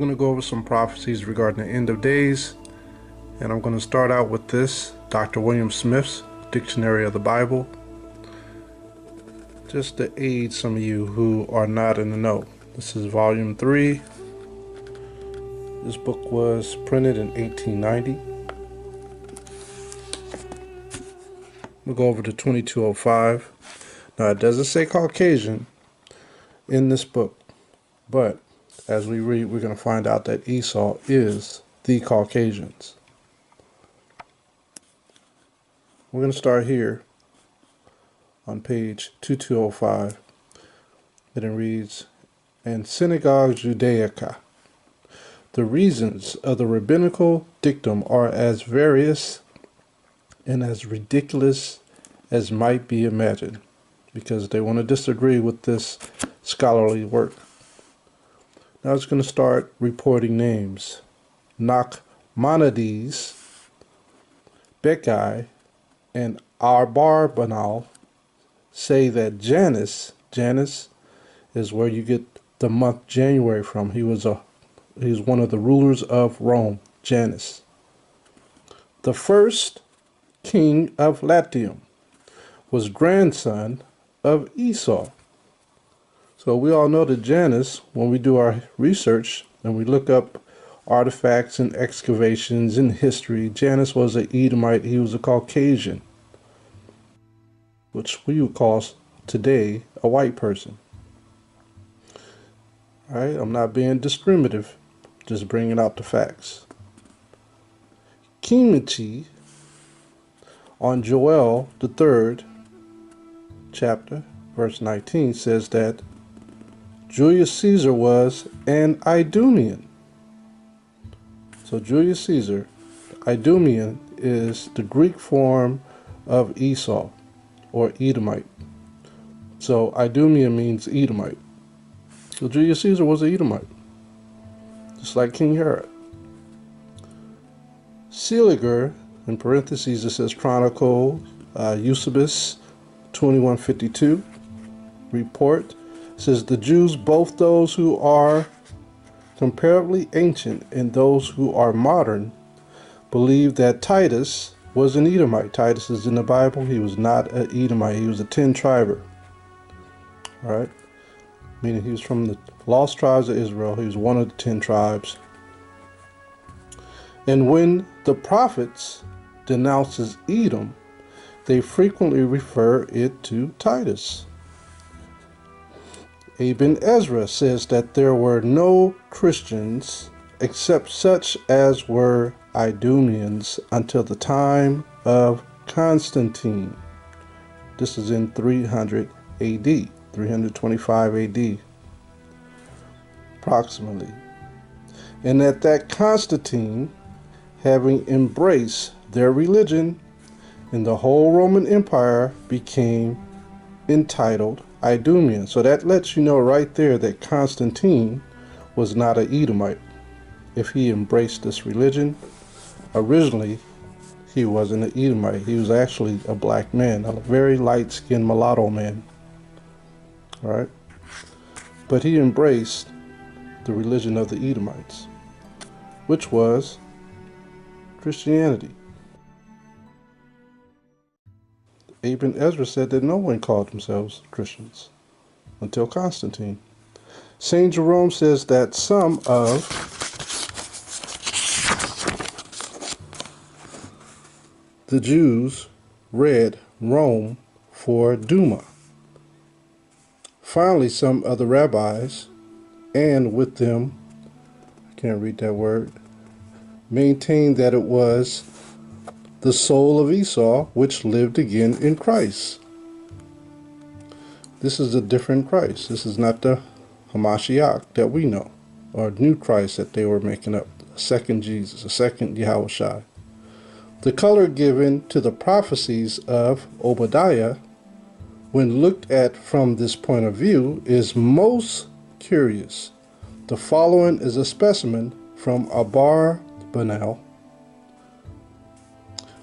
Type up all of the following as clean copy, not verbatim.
going to go over some prophecies regarding the end of days, and I'm going to start out with this, Dr. William Smith's Dictionary of the Bible, just to aid some of you who are not in the know. This is volume 3. This book was printed in 1890. We'll go over to 2205. Now, it doesn't say Caucasian in this book, but as we read, we're going to find out that Esau is the Caucasians. We're going to start here on page 2205. And it reads, "And Synagogue Judaica. The reasons of the rabbinical dictum are as various and as ridiculous as might be imagined," because they want to disagree with this scholarly work. Now it's going to start reporting names. Nachmanides, Bekai, and Arbarbanal say that Janus is where you get the month January from. He was one of the rulers of Rome, Janus. The first king of Latium was grandson of Esau. So we all know that Janus, when we do our research and we look up artifacts and excavations in history, Janus was an Edomite. He was a Caucasian, which we would call today a white person. All right, I'm not being discriminative, just bringing out the facts. Kimchi on Joel the 3rd chapter, verse 19 says that Julius Caesar was an Idumean. So Julius Caesar, Idumean, is the Greek form of Esau or Edomite. So Idumean means Edomite. So Julius Caesar was an Edomite, just like King Herod. Seliger, in parentheses it says Chronicle, Eusebius 2152 report, says the Jews, both those who are comparatively ancient and those who are modern, believe that Titus was an Edomite. Titus is in the Bible. He was not an Edomite. He was a 10-triber. All right? Meaning he was from the lost tribes of Israel. He was one of the 10 tribes. And when the prophets denounces Edom, they frequently refer it to Titus. Ibn Ezra says that there were no Christians except such as were Idumeans until the time of Constantine. This is in 300 AD, 325 AD, approximately. And that Constantine, having embraced their religion, and the whole Roman Empire became entitled Idumean. So that lets you know right there that Constantine was not an Edomite. If he embraced this religion, originally he wasn't an Edomite. He was actually a black man, a very light-skinned mulatto man. All right? But he embraced the religion of the Edomites, which was Christianity. Ibn Ezra said that no one called themselves Christians until Constantine. St. Jerome says that some of the Jews read Rome for Duma. Finally, some of the rabbis, and with them, I can't read that word, maintained that it was the soul of Esau, which lived again in Christ. This is a different Christ. This is not the Hamashiach that we know, or new Christ that they were making up, a second Jesus, a second Yahushua. The color given to the prophecies of Obadiah, when looked at from this point of view, is most curious. The following is a specimen from Abarbanel.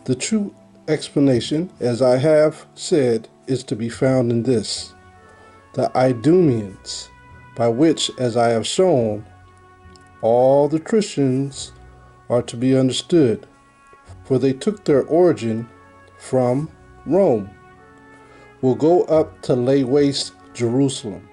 The true explanation, as I have said, is to be found in this: the Idumeans, by which, as I have shown, all the Christians are to be understood, for they took their origin from Rome, will go up to lay waste Jerusalem.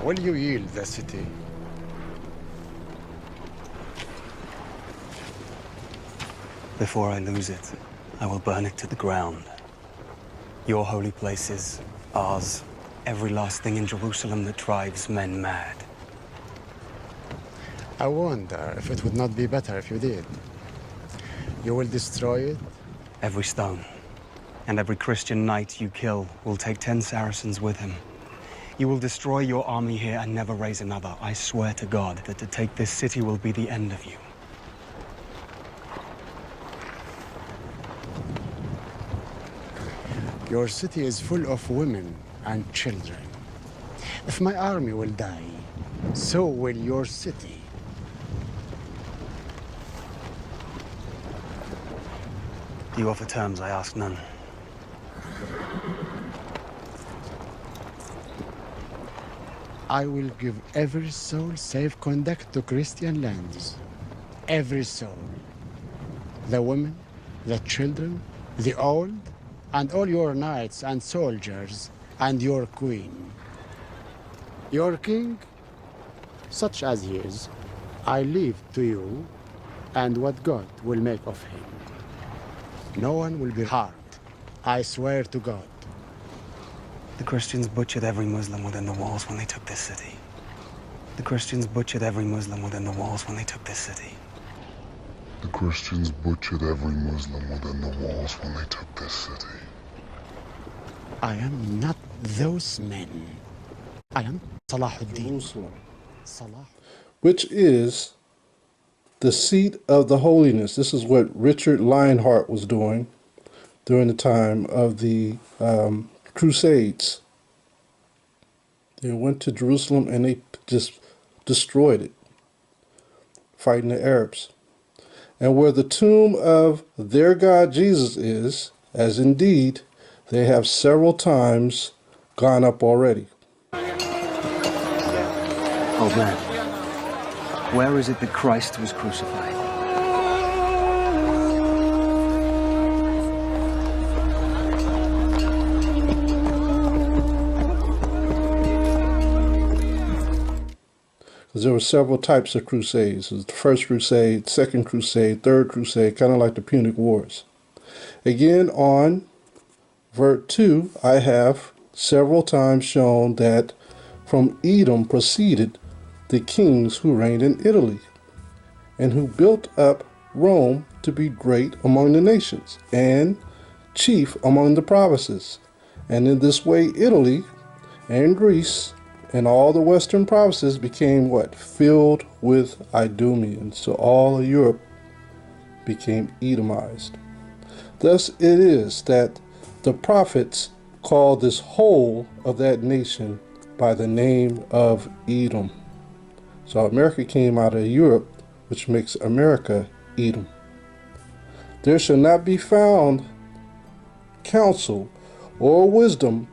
Will you yield the city? Before I lose it, I will burn it to the ground. Your holy places, ours, every last thing in Jerusalem that drives men mad. I wonder if it would not be better if you did. You will destroy it? Every stone, and every Christian knight you kill will take 10 Saracens with him. You will destroy your army here and never raise another. I swear to God that to take this city will be the end of you. Your city is full of women and children. If my army will die, so will your city. Do you offer terms? I ask none. I will give every soul safe conduct to Christian lands. Every soul. The women, the children, the old, and all your knights and soldiers, and your queen. Your king, such as he is, I leave to you, and what God will make of him. No one will be harmed, I swear to God. The Christians butchered every Muslim within the walls when they took this city. The Christians butchered every Muslim within the walls when they took this city. The Christians butchered every Muslim within the walls when they took this city. I am not those men. I am Salahuddin. Jerusalem, Salah. which is the seat of the holiness. This is what Richard Lionheart was doing during the time of the Crusades. They went to Jerusalem and they just destroyed it, fighting the Arabs. And where the tomb of their God Jesus is, as indeed they have several times gone up already. Old man, where is it that Christ was crucified? Because there were several types of crusades. There was the First Crusade, Second Crusade, Third Crusade, kind of like the Punic Wars. Again, on verse 2, I have several times shown that from Edom proceeded the kings who reigned in Italy and who built up Rome to be great among the nations and chief among the provinces. And in this way, Italy and Greece and all the western provinces became what? Filled with Idumeans. So all of Europe became Edomized. Thus it is that the prophets call this whole of that nation by the name of Edom. So America came out of Europe, which makes America Edom. There shall not be found counsel or wisdom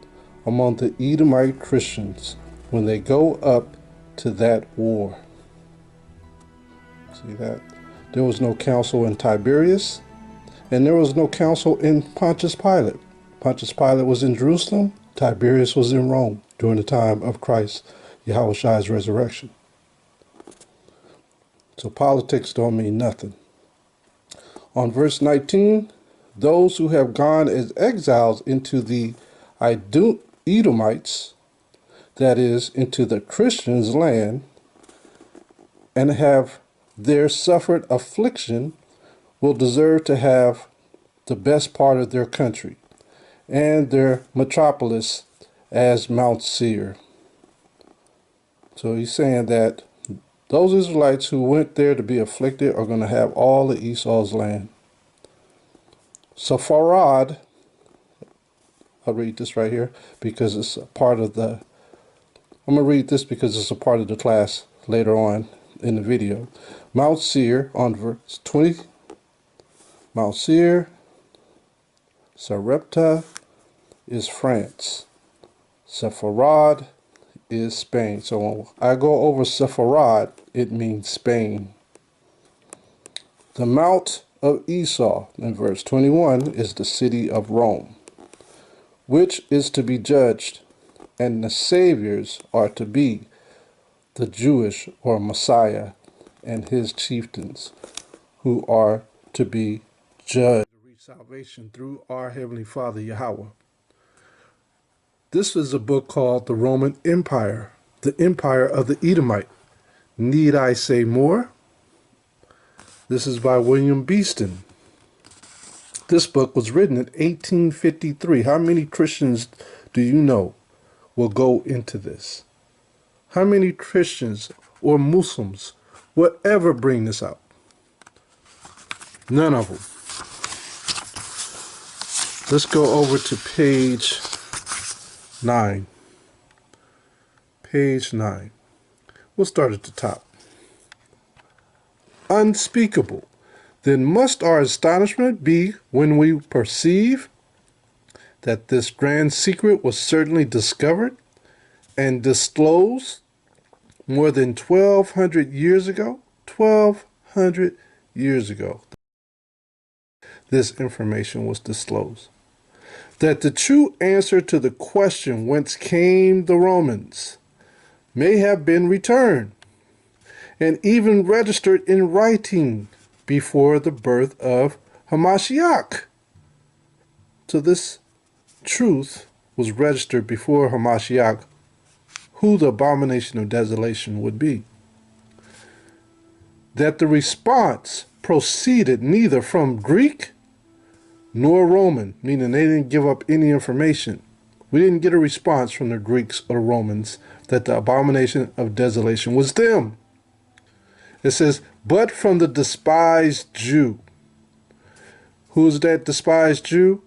among the Edomite Christians when they go up to that war. See that? There was no counsel in Tiberias, and there was no counsel in Pontius Pilate. Pontius Pilate was in Jerusalem, Tiberius was in Rome during the time of Christ, Yahushua's resurrection. So politics don't mean nothing. On verse 19, those who have gone as exiles into the Edomites, that is, into the Christians' land, and have there suffered affliction, will deserve to have the best part of their country, and their metropolis as Mount Seir. So he's saying that those Israelites who went there to be afflicted are going to have all of Esau's land. Sepharad, I'll read this right here because it's a part of the, I'm going to read this because it's a part of the class later on in the video. Mount Seir on verse 20. Mount Seir, Sarepta, is France. Sepharad is Spain. So when I go over Sepharad, it means Spain. The Mount of Esau, in verse 21, is the city of Rome, which is to be judged, and the saviors are to be the Jewish or Messiah and his chieftains, who are to be judged to reach salvation through our Heavenly Father Yahweh. This is a book called The Roman Empire, the Empire of the Edomite. Need I say more? This is by William Beeston. This book was written in 1853. How many Christians do you know will go into this? How many Christians or Muslims will ever bring this out? None of them. Let's go over to page 9. Page 9. We'll start at the top. Unspeakable. Then must our astonishment be when we perceive that this grand secret was certainly discovered and disclosed more than 1,200 years ago? 1,200 years ago, this information was disclosed. That the true answer to the question whence came the Romans may have been returned and even registered in writing before the birth of Hamashiach. So this truth was registered before Hamashiach, who the abomination of desolation would be. That the response proceeded neither from Greek nor Roman, meaning they didn't give up any information. We didn't get a response from the Greeks or the Romans that the abomination of desolation was them. It says, but from the despised Jew. Who's that despised Jew?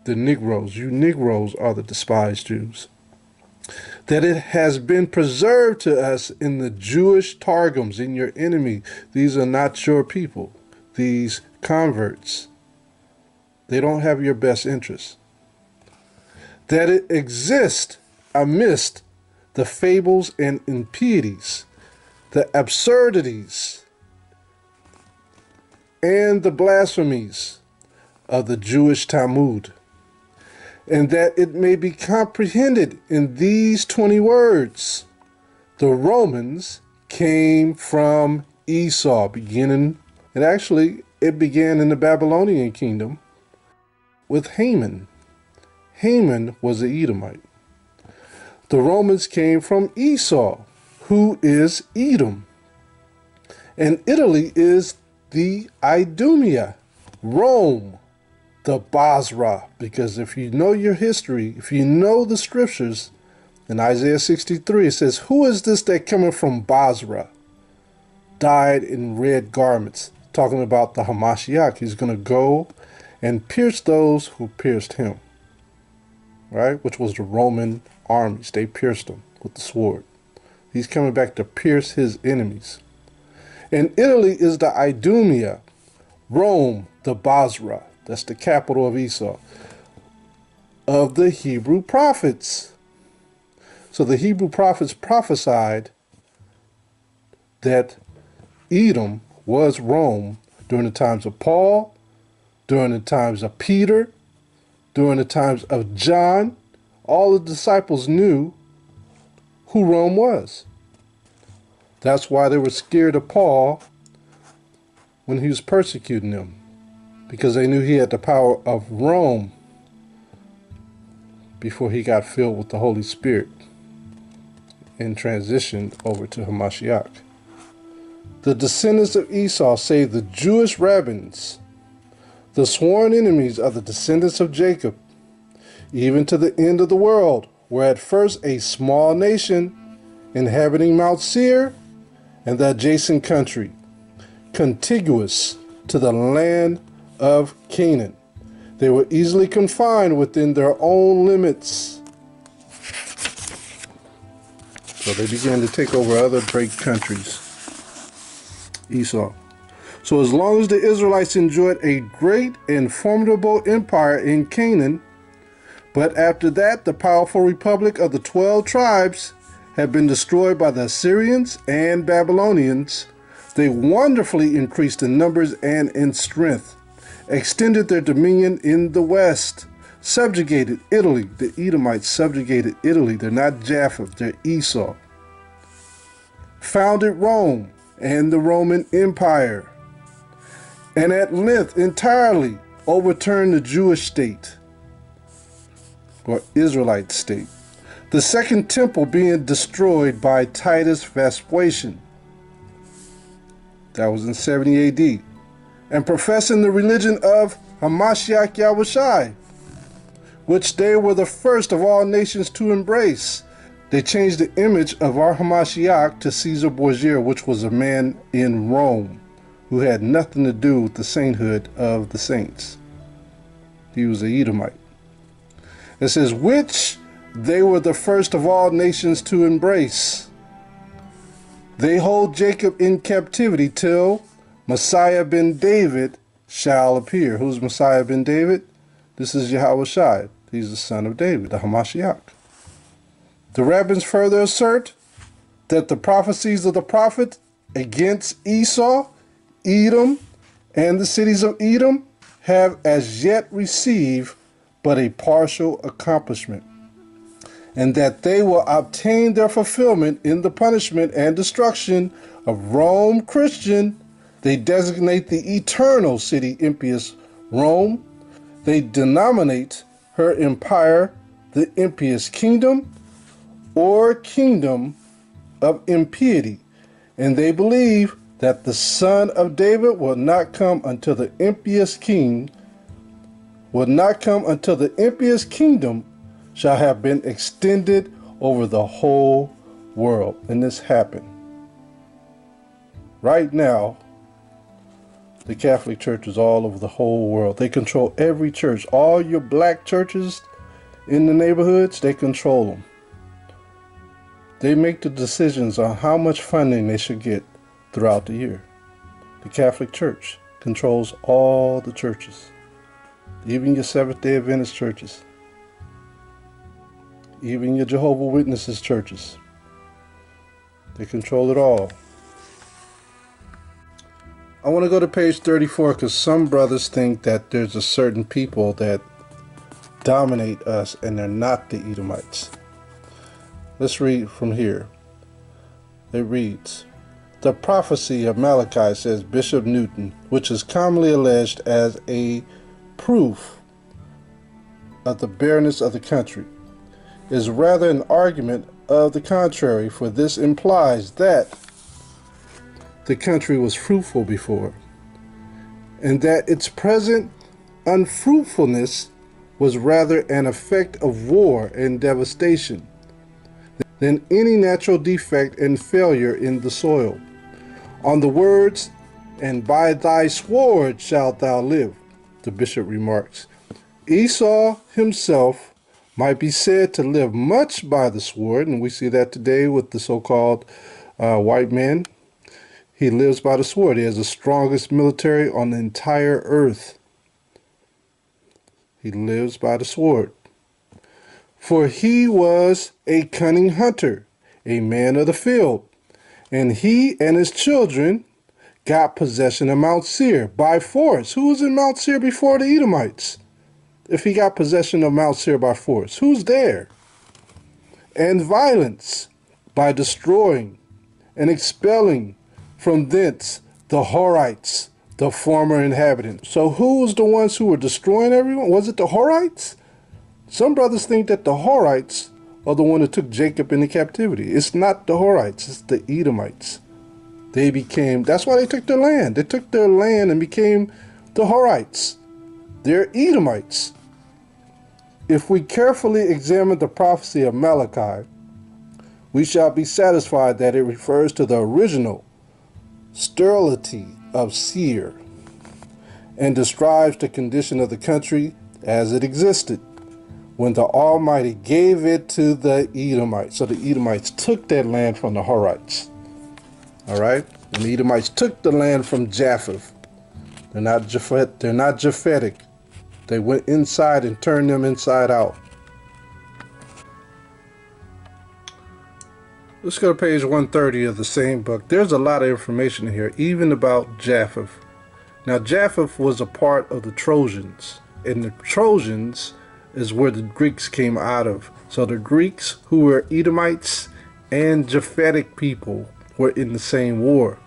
The Negroes. You Negroes are the despised Jews. That it has been preserved to us in the Jewish Targums, in your enemy. These are not your people. These converts. They don't have your best interests. That it exists amidst the fables and impieties, the absurdities, and the blasphemies of the Jewish Talmud, and that it may be comprehended in these 20 words. The Romans came from Esau, beginning, and actually it began in the Babylonian kingdom with Haman. Haman was an Edomite. The Romans came from Esau, who is Edom. And Italy is the Idumea, Rome, the Basra. Because if you know your history, if you know the scriptures, in Isaiah 63, it says, who is this that cometh from Basra, dyed in red garments? Talking about the Hamashiach. He's going to go and pierce those who pierced him, right? Which was the Roman armies. They pierced him with the sword. He's coming back to pierce his enemies. And Italy is the Idumea, Rome, the Basra. That's the capital of Esau, of the Hebrew prophets. So the Hebrew prophets prophesied that Edom was Rome during the times of Paul, during the times of Peter, during the times of John. All the disciples knew who Rome was. That's why they were scared of Paul when he was persecuting them, because they knew he had the power of Rome before he got filled with the Holy Spirit and transitioned over to Hamashiach. The descendants of Esau, say the Jewish rabbins, the sworn enemies of the descendants of Jacob, even to the end of the world, were at first a small nation inhabiting Mount Seir and the adjacent country, contiguous to the land of Canaan. They were easily confined within their own limits. So they began to take over other great countries. Esau. So as long as the Israelites enjoyed a great and formidable empire in Canaan, But after that, the powerful republic of the 12 tribes had been destroyed by the Assyrians and Babylonians. They wonderfully increased in numbers and in strength, extended their dominion in the west, subjugated Italy. The Edomites subjugated Italy. They're not Japheth, they're Esau. Founded Rome and the Roman Empire, and at length entirely overturned the Jewish state, or Israelite state. The second temple being destroyed by Titus Vespasian. That was in 70 AD. And professing the religion of Hamashiach Yahushai, which they were the first of all nations to embrace. They changed the image of our Hamashiach to Caesar Borgia, which was a man in Rome who had nothing to do with the sainthood of the saints. He was an Edomite. It says, which they were the first of all nations to embrace. They hold Jacob in captivity till Messiah ben David shall appear. Who's Messiah ben David? This is Yahushai. He's the son of David, the Hamashiach. The rabbins further assert that the prophecies of the prophet against Esau, Edom, and the cities of Edom have as yet received but a partial accomplishment, and that they will obtain their fulfillment in the punishment and destruction of Rome Christian. They designate the eternal city impious Rome. They denominate her empire the impious kingdom, or kingdom of impiety, and they believe that the son of David will not come until the impious king kingdom shall have been extended over the whole world. And this happened. Right now, the Catholic Church is all over the whole world. They control every church. All your black churches in the neighborhoods, they control them. They make the decisions on how much funding they should get throughout the year. The Catholic Church controls all the churches, even your Seventh-day Adventist churches, even your Jehovah's Witnesses churches. They control it all. I want to go to page 34 because some brothers think that there's a certain people that dominate us and they're not the Edomites. Let's read from here. It reads, the prophecy of Malachi, says Bishop Newton, which is commonly alleged as a proof of the barrenness of the country, is rather an argument of the contrary, for this implies that the country was fruitful before, and that its present unfruitfulness was rather an effect of war and devastation than any natural defect and failure in the soil. On the words, and by thy sword shalt thou live, the bishop remarks, Esau himself might be said to live much by the sword, and we see that today with the so-called white man. He lives by the sword. He has the strongest military on the entire earth. He lives by the sword. For he was a cunning hunter, a man of the field, and he and his children got possession of Mount Seir by force. Who was in Mount Seir before the Edomites? If he got possession of Mount Seir by force, who's there? And violence by destroying and expelling from thence the Horites, the former inhabitants. So who was the ones who were destroying everyone? Was it the Horites? Some brothers think that the Horites are the one that took Jacob into captivity. It's not the Horites, it's the Edomites. That's why they took their land. They took their land and became the Horites. They're Edomites. If we carefully examine the prophecy of Malachi, we shall be satisfied that it refers to the original sterility of Seir and describes the condition of the country as it existed when the Almighty gave it to the Edomites. So the Edomites took that land from the Horites. All right? And the Edomites took the land from Japheth. They're not Japhetic. They went inside and turned them inside out. Let's go to page 130 of the same book. There's a lot of information here, even about Japheth. Now, Japheth was a part of the Trojans, and the Trojans is where the Greeks came out of. So the Greeks, who were Edomites and Japhetic people, were in the same war.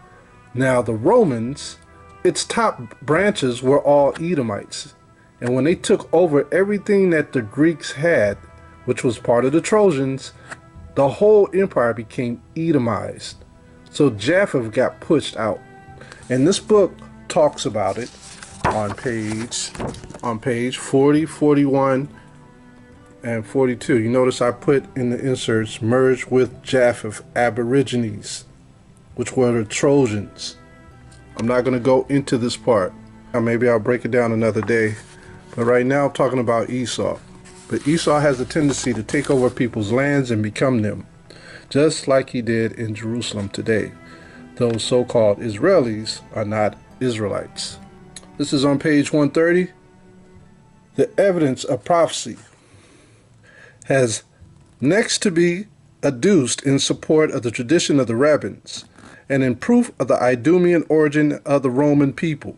Now, the Romans, its top branches were all Edomites. And when they took over everything that the Greeks had, which was part of the Trojans, the whole empire became Edomized. So Japheth got pushed out. And this book talks about it on page 40, 41, and 42. You notice I put in the inserts, merged with Japheth Aborigines, which were the Trojans. I'm not going to go into this part. Maybe I'll break it down another day. But right now I'm talking about Esau. But Esau has a tendency to take over people's lands and become them, just like he did in Jerusalem today. Those so-called Israelis are not Israelites. This is on page 130. The evidence of prophecy has next to be adduced in support of the tradition of the rabbins and in proof of the Idumean origin of the Roman people.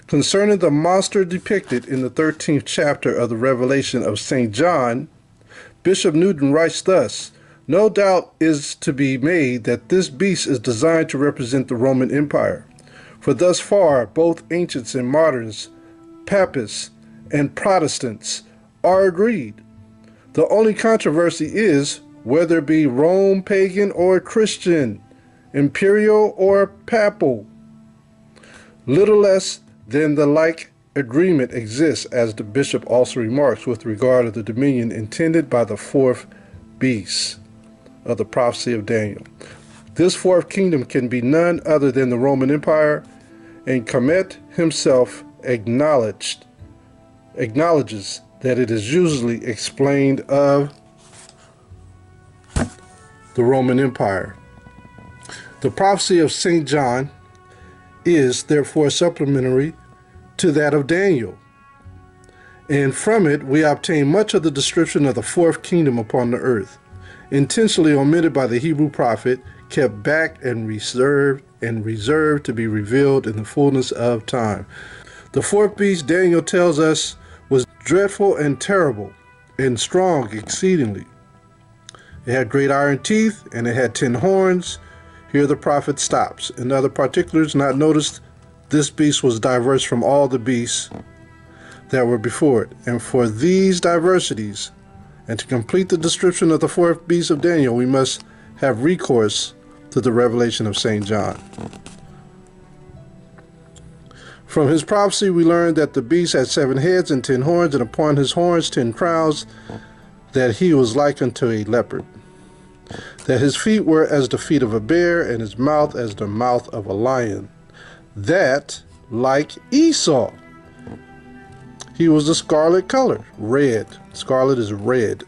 Concerning the monster depicted in the 13th chapter of the Revelation of St. John, Bishop Newton writes thus: "No doubt is to be made that this beast is designed to represent the Roman Empire. For thus far, both ancients and moderns, Papists and Protestants, are agreed. The only controversy is whether it be Rome pagan or Christian, imperial or papal. Little less than the like agreement exists, as the bishop also remarks, with regard to the dominion intended by the fourth beast of the prophecy of Daniel. This fourth kingdom can be none other than the Roman Empire, and Comet himself acknowledges that it is usually explained of the Roman Empire. The prophecy of St. John is therefore supplementary to that of Daniel, and from it we obtain much of the description of the fourth kingdom upon the earth, intentionally omitted by the Hebrew prophet, kept back and reserved to be revealed in the fullness of time. The fourth beast, Daniel tells us, was dreadful and terrible and strong exceedingly. It had great iron teeth, and it had 10 horns. Here the prophet stops. In other particulars not noticed, this beast was diverse from all the beasts that were before it. And for these diversities, and to complete the description of the fourth beast of Daniel, we must have recourse to the revelation of St. John. From his prophecy we learn that the beast had 7 heads and 10 horns, and upon his horns 10 crowns, that he was like unto a leopard, that his feet were as the feet of a bear, and his mouth as the mouth of a lion, that, like Esau, he was a scarlet color, red. Scarlet is red.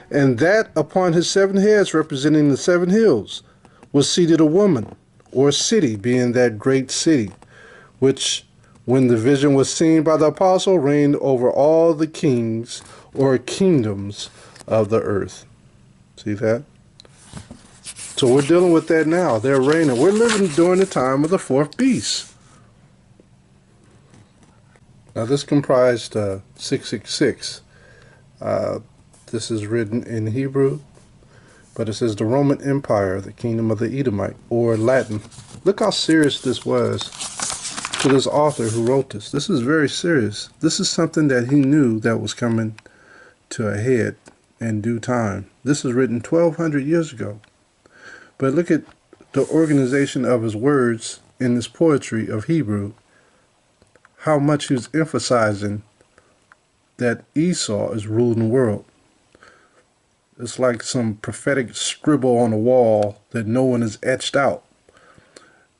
And that upon his 7 heads, representing the 7 hills, was seated a woman, or city, being that great city, which, when the vision was seen by the apostle, reigned over all the kings or kingdoms of the earth. See that? So we're dealing with that now. They're reigning. We're living during the time of the fourth beast. Now this comprised 666. This is written in Hebrew, but it says the Roman Empire, the kingdom of the Edomite, or Latin. Look how serious this was to this author who wrote this. This is very serious. This is something that he knew that was coming to a head in due time. This was written 1,200 years ago. But look at the organization of his words in this poetry of Hebrew, how much he was emphasizing that Esau is ruling the world. It's like some prophetic scribble on the wall that no one has etched out.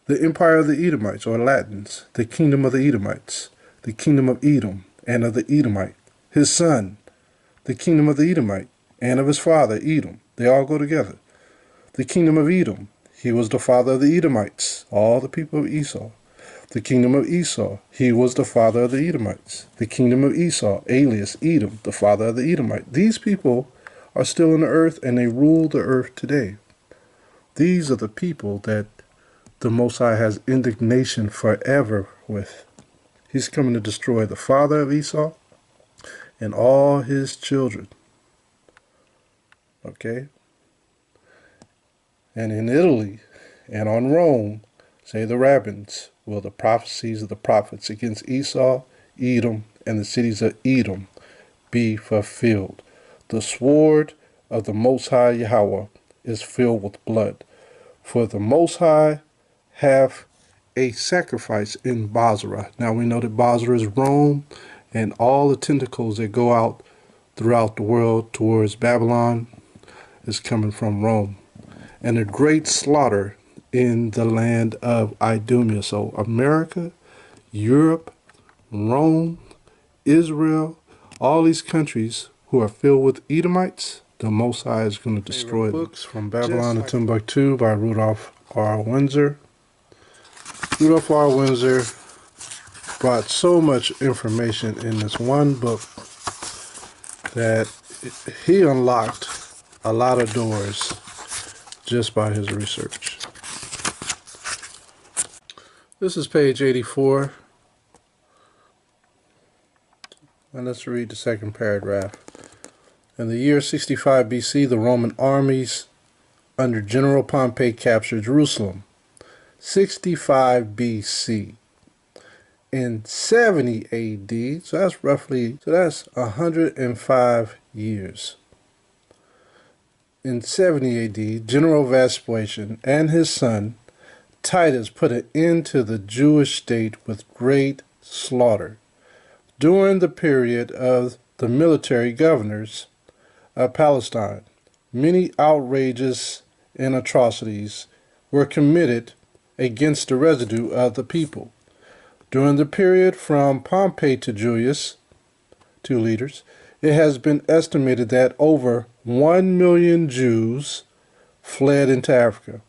The empire of the Edomites, or Latins, the kingdom of the Edomites, the kingdom of Edom and of the Edomite, his son, the kingdom of the Edomite, and of his father, Edom. They all go together. The kingdom of Edom, he was the father of the Edomites, all the people of Esau. The kingdom of Esau, he was the father of the Edomites. The kingdom of Esau, alias Edom, the father of the Edomite. These people are still on the earth, and they rule the earth today. these are the people that the Most High has indignation forever with. He's coming to destroy the father of Esau and all his children. Okay? And in Italy and on Rome, say the rabbins, will the prophecies of the prophets against Esau, Edom, and the cities of Edom be fulfilled. The sword of the Most High Yahweh is filled with blood. For the Most High have a sacrifice in Basra. Now we know that Basra is Rome, and all the tentacles that go out throughout the world towards Babylon is coming from Rome. And a great slaughter in the land of Idumea. So America, Europe, Rome, Israel, all these countries who are filled with Edomites, the Most High is going to destroy them. Books from Babylon to Timbuktu by Rudolph R. Windsor. Rudolph R. Windsor brought so much information in this one book that he unlocked a lot of doors just by his research. This is page 84. And let's read the second paragraph. In the year 65 BC, the Roman armies under General Pompey captured Jerusalem. 65 BC. In 70 AD, so that's 105 years. In 70 AD, General Vespasian and his son Titus put an end to the Jewish state with great slaughter. During the period of the military governors of Palestine, many outrages and atrocities were committed against the residue of the people. During the period from Pompey to Julius, two leaders, it has been estimated that over 1 million Jews fled into Africa.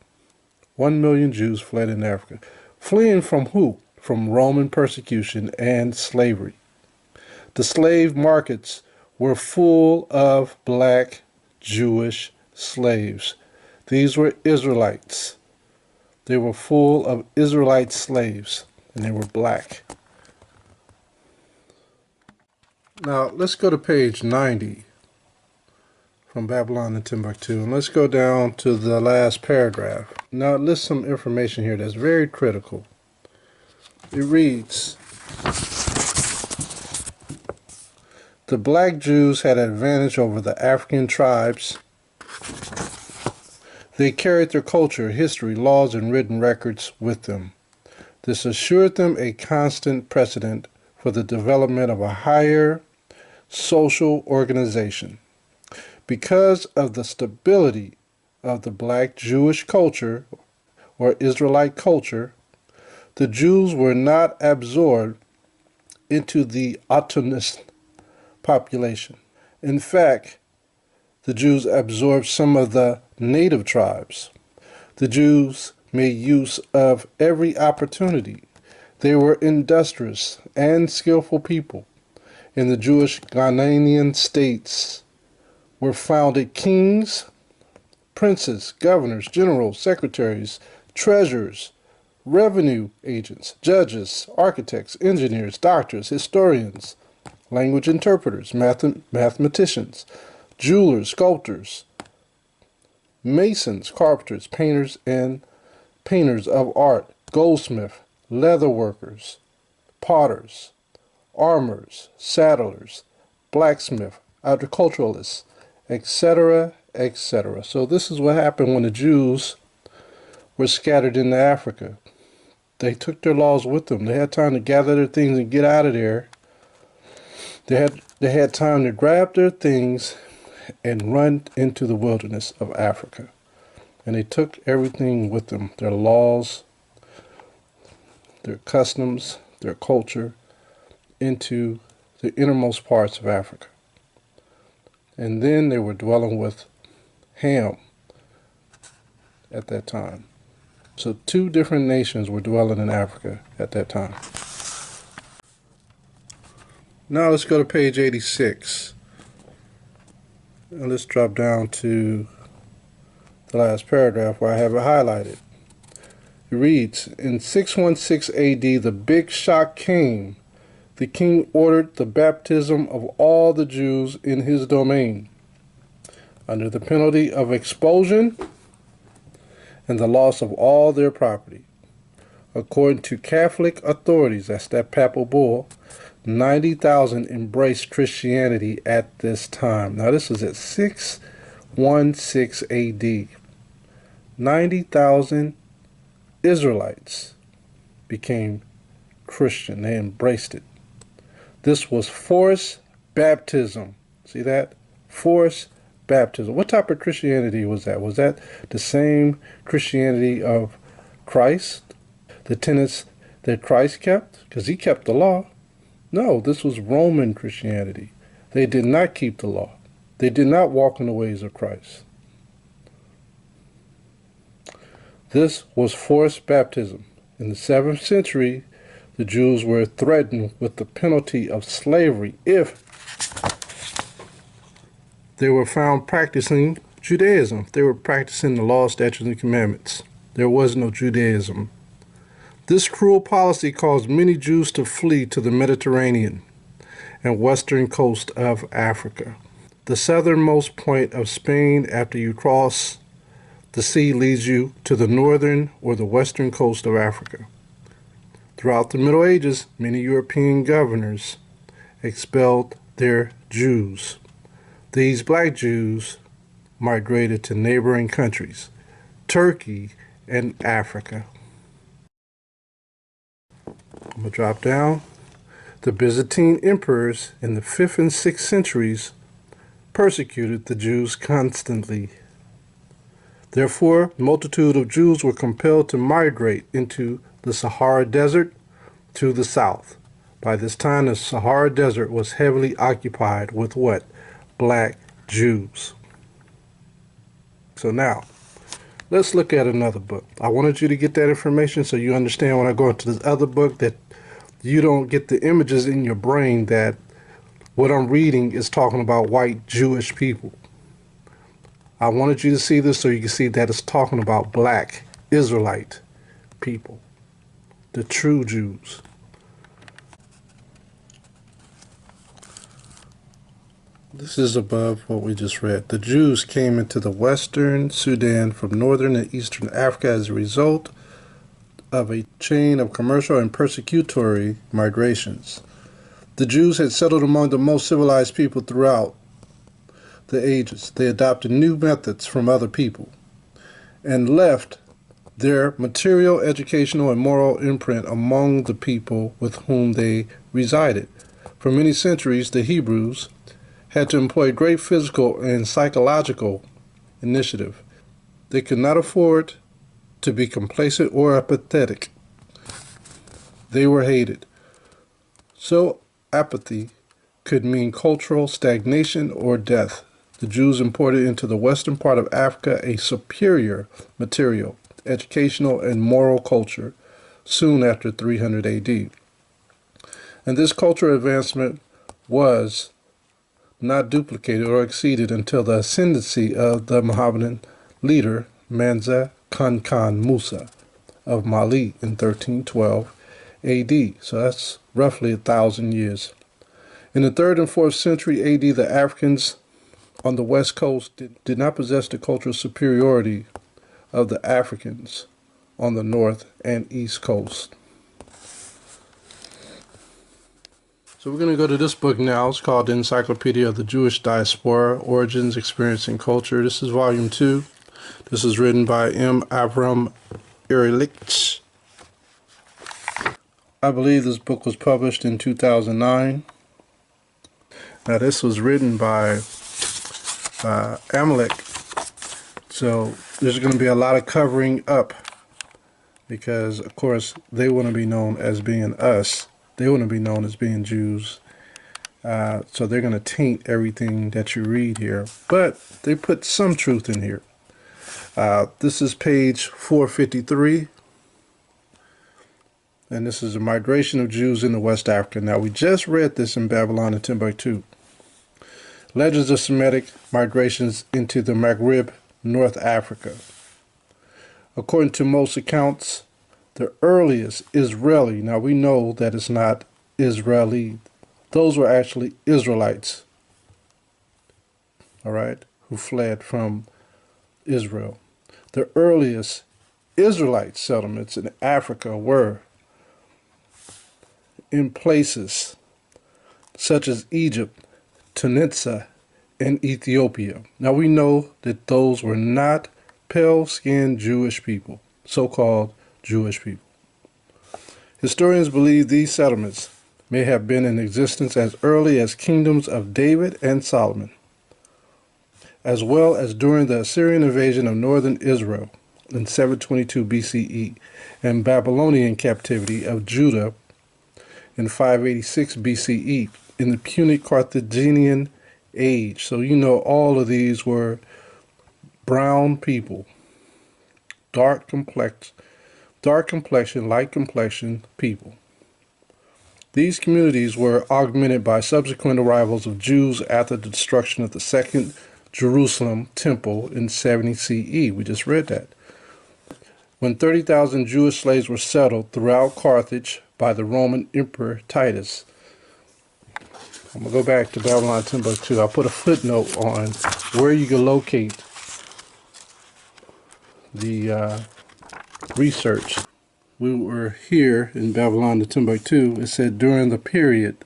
1 million Jews fled into Africa. Fleeing from who? From Roman persecution and slavery. The slave markets were full of black Jewish slaves. These were Israelites. They were full of Israelite slaves, and they were black. Now, let's go to page 90 from Babylon and Timbuktu, and let's go down to the last paragraph. Now, it lists some information here that's very critical. It reads, the black Jews had an advantage over the African tribes. They carried their culture, history, laws, and written records with them. This assured them a constant precedent for the development of a higher social organization. Because of the stability of the black Jewish culture, or Israelite culture, the Jews were not absorbed into the autonomous population. In fact, the Jews absorbed some of the native tribes. The Jews made use of every opportunity. They were industrious and skillful people. In the Jewish Ghanaian states were founded kings, princes, governors, generals, secretaries, treasurers, revenue agents, judges, architects, engineers, doctors, historians, language interpreters, mathematicians, jewelers, sculptors, masons, carpenters, painters, and painters of art, goldsmiths, leather workers, potters, armorers, saddlers, blacksmiths, agriculturalists, etc., etc. So this is what happened when the Jews were scattered into Africa. They took their laws with them. They had time to gather their things and get out of there. They had time to grab their things and run into the wilderness of Africa. And they took everything with them, their laws, their customs, their culture, into the innermost parts of Africa. And then they were dwelling with Ham at that time. So 2 different nations were dwelling in Africa at that time. Now let's go to page 86. And let's drop down to the last paragraph where I have it highlighted. It reads, in 616 AD, the big shock came. The king ordered the baptism of all the Jews in his domain, under the penalty of expulsion and the loss of all their property. According to Catholic authorities, that's that papal bull, 90,000 embraced Christianity at this time. Now this is at 616 AD. 90,000 Israelites became Christian. They embraced it. This was forced baptism. See that? Forced baptism. What type of Christianity was that? Was that the same Christianity of Christ? The tenets that Christ kept? Because he kept the law. No, this was Roman Christianity. They did not keep the law. They did not walk in the ways of Christ. This was forced baptism. In the 7th century, the Jews were threatened with the penalty of slavery if they were found practicing Judaism. They were practicing the law, statutes, and commandments. There was no Judaism. This cruel policy caused many Jews to flee to the Mediterranean and western coast of Africa. The southernmost point of Spain after you cross the sea leads you to the northern or the western coast of Africa. Throughout the Middle Ages, many European governors expelled their Jews. These black Jews migrated to neighboring countries, Turkey and Africa. I'm going to drop down. The Byzantine emperors in the 5th and 6th centuries persecuted the Jews constantly. Therefore, a multitude of Jews were compelled to migrate into the Sahara Desert to the south. By this time, the Sahara Desert was heavily occupied with what? Black Jews. So now, let's look at another book. I wanted you to get that information so you understand when I go into this other book that you don't get the images in your brain that what I'm reading is talking about white Jewish people. I wanted you to see this so you can see that it's talking about black Israelite people, the true Jews. This is above what we just read. The Jews came into the western Sudan from northern and eastern Africa as a result of a chain of commercial and persecutory migrations. The Jews had settled among the most civilized people throughout the ages. They adopted new methods from other people and left their material, educational, and moral imprint among the people with whom they resided. For many centuries, the Hebrews had to employ great physical and psychological initiative. They could not afford to be complacent or apathetic. They were hated. So apathy could mean cultural stagnation or death. The Jews imported into the western part of Africa a superior material, educational, and moral culture soon after 300 AD. And this cultural advancement was not duplicated or exceeded until the ascendancy of the Mohammedan leader Mansa Khan Musa of Mali in 1312 AD. So that's roughly 1,000 years. In the 3rd and 4th century AD, the Africans on the west coast did not possess the cultural superiority of the Africans on the north and east coast. So we're going to go to this book now. It's called The Encyclopedia of the Jewish Diaspora, Origins, Experience, and Culture. This is volume 2. This is written by M. Avram Ehrlich. I believe this book was published in 2009. Now this was written by Amalek. So there's going to be a lot of covering up because, of course, they want to be known as being us. They want to be known as being Jews. So they're going to taint everything that you read here. But they put some truth in here. This is page 453. And this is a migration of Jews into West Africa. Now, we just read this in Babylon and Timbuktu. Legends of Semitic migrations into the Maghreb North Africa. According to most accounts, the earliest Israeli, now we know that it's not Israeli, those were actually Israelites, all right, who fled from Israel. The earliest Israelite settlements in Africa were in places such as Egypt, Tunisia, and Ethiopia. Now we know that those were not pale-skinned Jewish people, so-called Jewish people. Historians believe these settlements may have been in existence as early as kingdoms of David and Solomon, as well as during the Assyrian invasion of northern Israel in 722 BCE and Babylonian captivity of Judah in 586 BCE in the Punic Carthaginian age. So you know all of these were brown people, dark complexion, light complexion people. These communities were augmented by subsequent arrivals of Jews after the destruction of the Second Jerusalem Temple in 70 CE. We just read that. When 30,000 Jewish slaves were settled throughout Carthage by the Roman Emperor Titus. I'm going to go back to Babylon Timbuktu. I'll put a footnote on where you can locate the research. We were here in Babylon to Timbuktu. It said during the period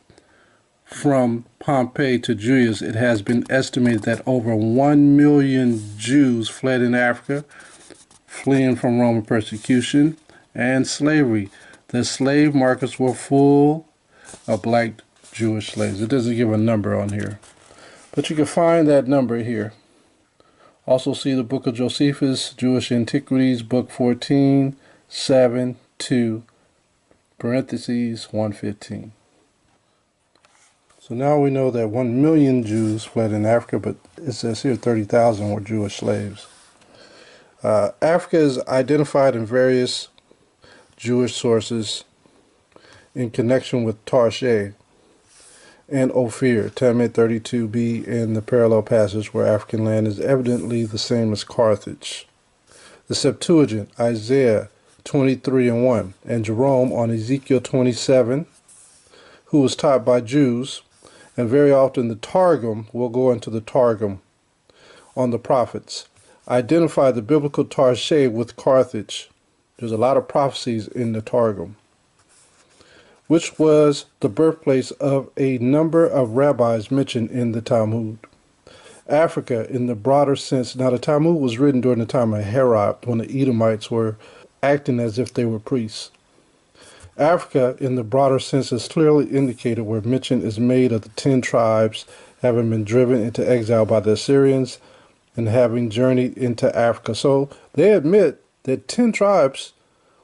from Pompeii to Julius, it has been estimated that over 1 million Jews fled in Africa, fleeing from Roman persecution and slavery. The slave markets were full of black Jewish slaves. It doesn't give a number on here, but you can find that number here. Also see the Book of Josephus, Jewish Antiquities, Book 14, 7, 2, parentheses, 115. So now we know that 1 million Jews fled in Africa, but it says here 30,000 were Jewish slaves. Africa is identified in various Jewish sources in connection with Tarshish and Ophir, Tabernacles 32b, and the parallel passage where African land is evidently the same as Carthage. The Septuagint, Isaiah 23:1, and Jerome on Ezekiel 27, who was taught by Jews, and very often the Targum, we'll go into the Targum on the prophets, identify the biblical Tarshish with Carthage. There's a lot of prophecies in the Targum, which was the birthplace of a number of rabbis mentioned in the Talmud. Africa, in the broader sense, now the Talmud was written during the time of Herod, when the Edomites were acting as if they were priests. Africa, in the broader sense, is clearly indicated where mention is made of the 10 tribes having been driven into exile by the Assyrians and having journeyed into Africa. So they admit that 10 tribes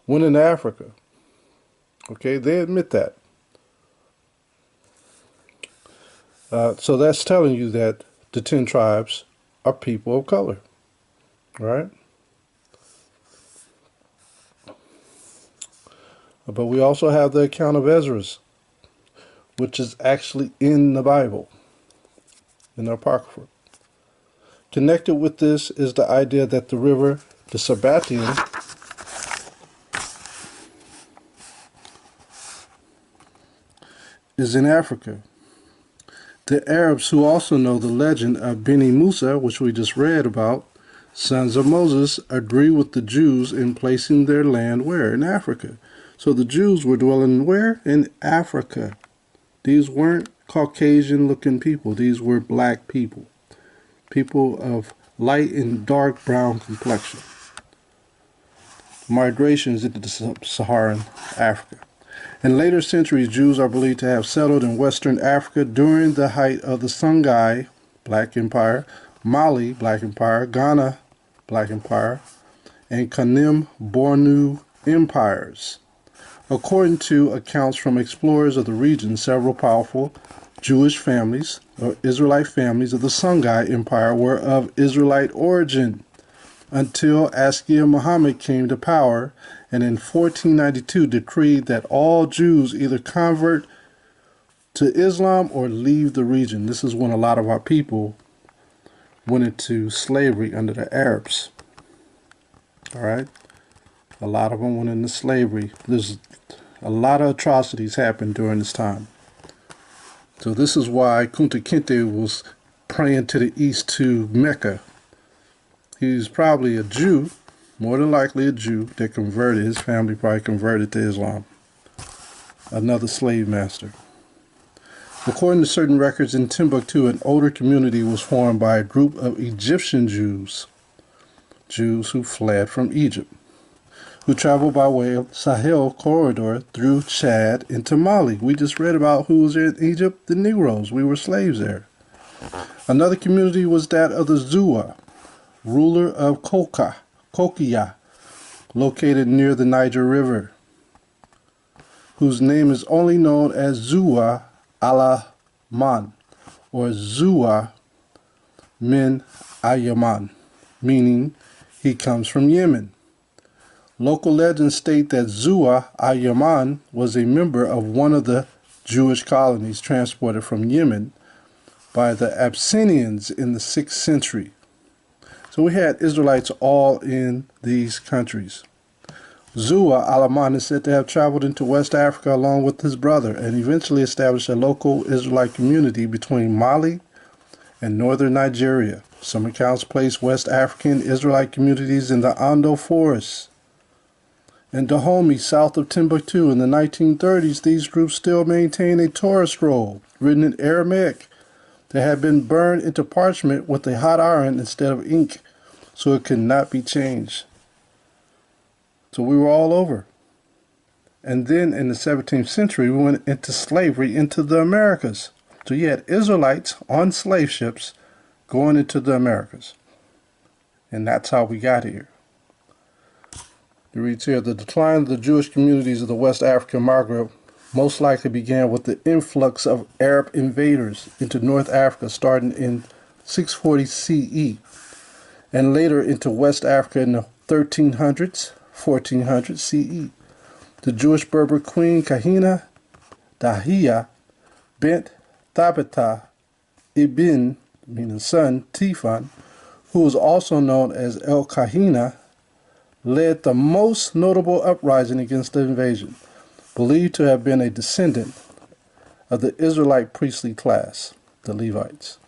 went into Africa. Okay, they admit that. So that's telling you that the 10 tribes are people of color, right? But we also have the account of Ezra's, which is actually in the Bible, in the Apocrypha. Connected with this is the idea that the river, the Sabbatean, is in Africa. The Arabs, who also know the legend of Beni Musa, which we just read about, sons of Moses, agree with the Jews in placing their land where? In Africa. So the Jews were dwelling where? In Africa. These weren't Caucasian-looking people. These were black people. People of light and dark brown complexion. Migrations into the Saharan Africa. In later centuries, Jews are believed to have settled in Western Africa during the height of the Songhai Black Empire, Mali Black Empire, Ghana Black Empire, and Kanem Bornu empires. According to accounts from explorers of the region, several powerful Jewish families, or Israelite families of the Songhai Empire, were of Israelite origin until Askia Muhammad came to power and in 1492 decreed that all Jews either convert to Islam or leave the region. This is when a lot of our people went into slavery under the Arabs. All right? A lot of them went into slavery. There's a lot of atrocities happened during this time. So this is why Kunta Kinte was praying to the east to Mecca. He's probably a Jew, more than likely a Jew, that converted. His family probably converted to Islam. Another slave master. According to certain records, in Timbuktu, an older community was formed by a group of Egyptian Jews, Jews who fled from Egypt, who traveled by way of Sahel corridor through Chad into Mali. We just read about who was in Egypt, the Negroes. We were slaves there. Another community was that of the Zua, ruler of Kokia, located near the Niger River, whose name is only known as Zua Alaman, or Zua Min Ayaman, meaning he comes from Yemen. Local legends state that Zua Ayaman was a member of one of the Jewish colonies transported from Yemen by the Abyssinians in the 6th century. So we had Israelites all in these countries. Zua Alaman is said to have traveled into West Africa along with his brother and eventually established a local Israelite community between Mali and northern Nigeria. Some accounts place West African Israelite communities in the Ondo forests. In Dahomey, south of Timbuktu, in the 1930s, these groups still maintain a Torah scroll written in Aramaic that had been burned into parchment with a hot iron instead of ink, so it could not be changed. So we were all over. And then in the 17th century, we went into slavery into the Americas. So you had Israelites on slave ships going into the Americas. And that's how we got here. It reads here, the decline of the Jewish communities of the West African Maghreb most likely began with the influx of Arab invaders into North Africa starting in 640 CE and later into West Africa in the 1300s, 1400 CE. The Jewish Berber queen Kahina Dahia bint Thabita ibn, meaning son, Tifan, who was also known as El Kahina, led the most notable uprising against the invasion, believed to have been a descendant of the Israelite priestly class, the Levites.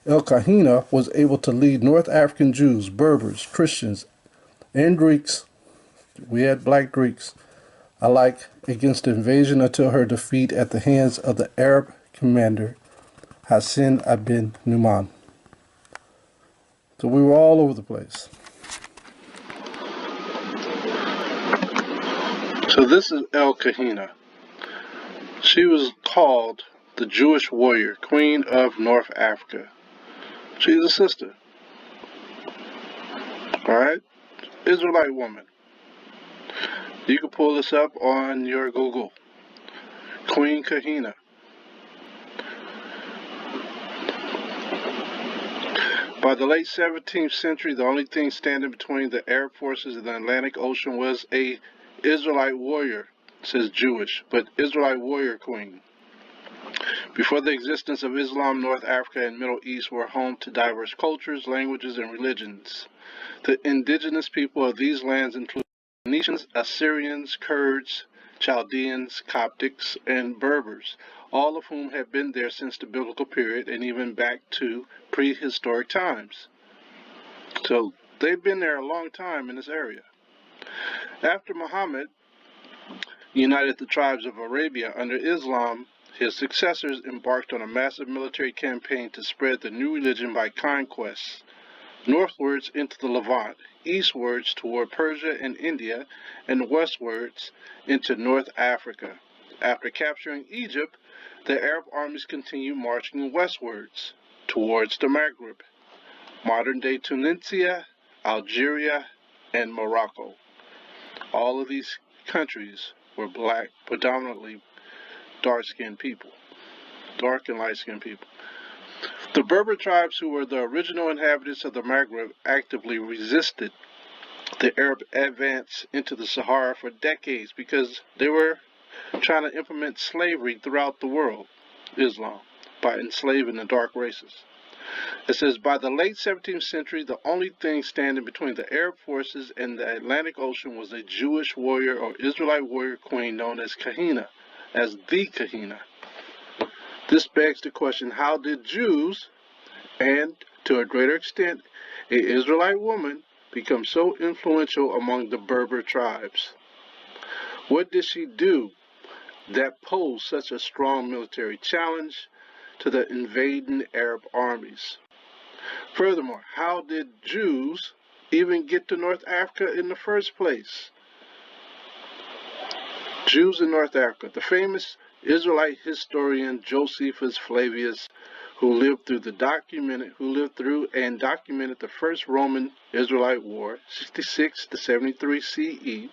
El Kahina was able to lead North African Jews, Berbers, Christians, and Greeks, we had black Greeks, alike against the invasion until her defeat at the hands of the Arab commander Hassan ibn Numan. So we were all over the place. So this is El Kahina. She was called the Jewish warrior, queen of North Africa. She's a sister. Alright? Israelite woman. You can pull this up on your Google. Queen Kahina. By the late 17th century, the only thing standing between the Arab forces and the Atlantic Ocean was a Israelite warrior, says Jewish, but Israelite warrior queen. Before the existence of Islam, North Africa and Middle East were home to diverse cultures, languages, and religions. The indigenous people of these lands include Phoenicians, Assyrians, Kurds, Chaldeans, Coptics, and Berbers, all of whom have been there since the biblical period and even back to prehistoric times. So they've been there a long time in this area. After Muhammad united the tribes of Arabia under Islam, his successors embarked on a massive military campaign to spread the new religion by conquest, northwards into the Levant, eastwards toward Persia and India, and westwards into North Africa. After capturing Egypt, the Arab armies continued marching westwards towards the Maghreb, modern-day Tunisia, Algeria, and Morocco. All of these countries were black, predominantly dark-skinned people, dark and light-skinned people. The Berber tribes, who were the original inhabitants of the Maghreb, actively resisted the Arab advance into the Sahara for decades because they were trying to implement slavery throughout the world, Islam, by enslaving the dark races. It says, by the late 17th century, the only thing standing between the Arab forces and the Atlantic Ocean was a Jewish warrior or Israelite warrior queen known as Kahina, as the Kahina. This begs the question, how did Jews, and to a greater extent, an Israelite woman, become so influential among the Berber tribes? What did she do that posed such a strong military challenge to the invading Arab armies? Furthermore, how did Jews even get to North Africa in the first place? Jews in North Africa. The famous Israelite historian Josephus Flavius, who lived through and documented the first Roman Israelite War, 66 to 73 CE,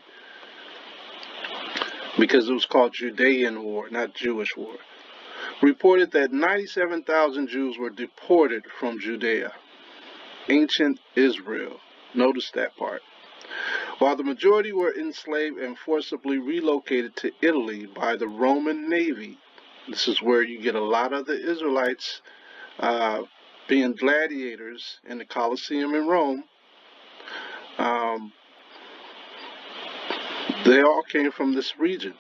because it was called Judean War, not Jewish War, reported that 97,000 Jews were deported from Judea, ancient Israel. Notice that part. While the majority were enslaved and forcibly relocated to Italy by the Roman Navy. This is where you get a lot of the Israelites being gladiators in the Colosseum in Rome. They all came from this region.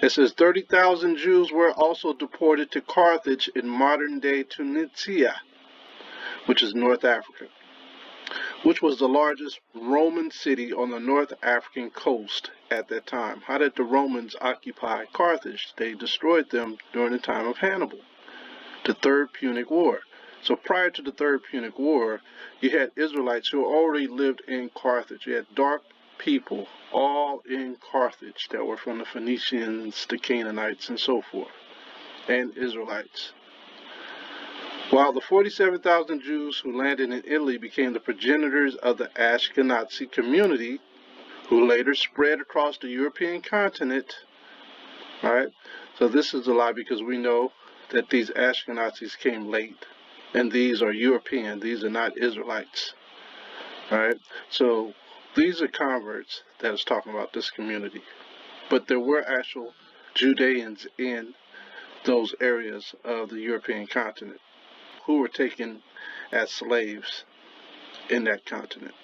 It says 30,000 Jews were also deported to Carthage in modern-day Tunisia, which is North Africa, which was the largest Roman city on the North African coast at that time. How did the Romans occupy Carthage? They destroyed them during the time of Hannibal, the Third Punic War. So prior to the Third Punic War, you had Israelites who already lived in Carthage. You had dark people all in Carthage that were from the Phoenicians, the Canaanites, and so forth, and Israelites. While the 47,000 Jews who landed in Italy became the progenitors of the Ashkenazi community, who later spread across the European continent, right? So this is a lie because we know that these Ashkenazis came late, and these are European, these are not Israelites, right? So these are converts that is talking about this community. But there were actual Judeans in those areas of the European continent who were taken as slaves in that continent.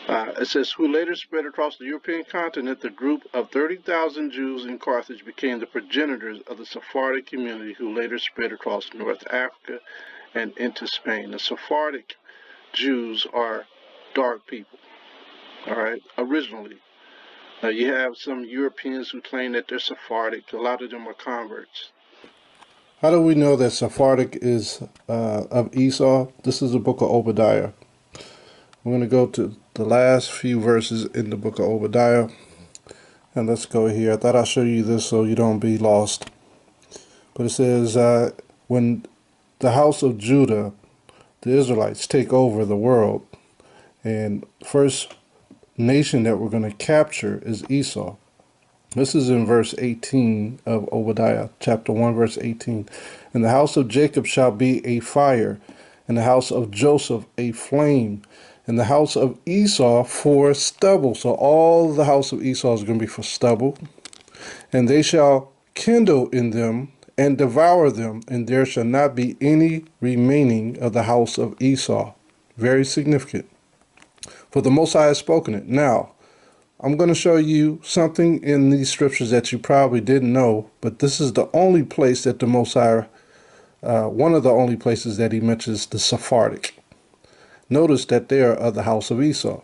It says, who later spread across the European continent, the group of 30,000 Jews in Carthage became the progenitors of the Sephardic community who later spread across North Africa and into Spain. The Sephardic Jews are dark people, all right, originally. Now you have some Europeans who claim that they're Sephardic. A lot of them are converts. How do we know that Sephardic is of Esau? This is the book of Obadiah. We're going to go to the last few verses in the book of Obadiah. And let's go here. I thought I'd show you this so you don't be lost. But it says, when the house of Judah, the Israelites, take over the world, and first nation that we're going to capture is Esau. This is in verse 18 of Obadiah, chapter 1, verse 18. And the house of Jacob shall be a fire, and the house of Joseph a flame, and the house of Esau for stubble. So all the house of Esau is going to be for stubble. And they shall kindle in them and devour them, and there shall not be any remaining of the house of Esau. Very significant. For the Most High has spoken it. Now, I'm going to show you something in these scriptures that you probably didn't know, but this is the only place that the Most High, one of the only places that he mentions the Sephardic. Notice that they are of the house of Esau.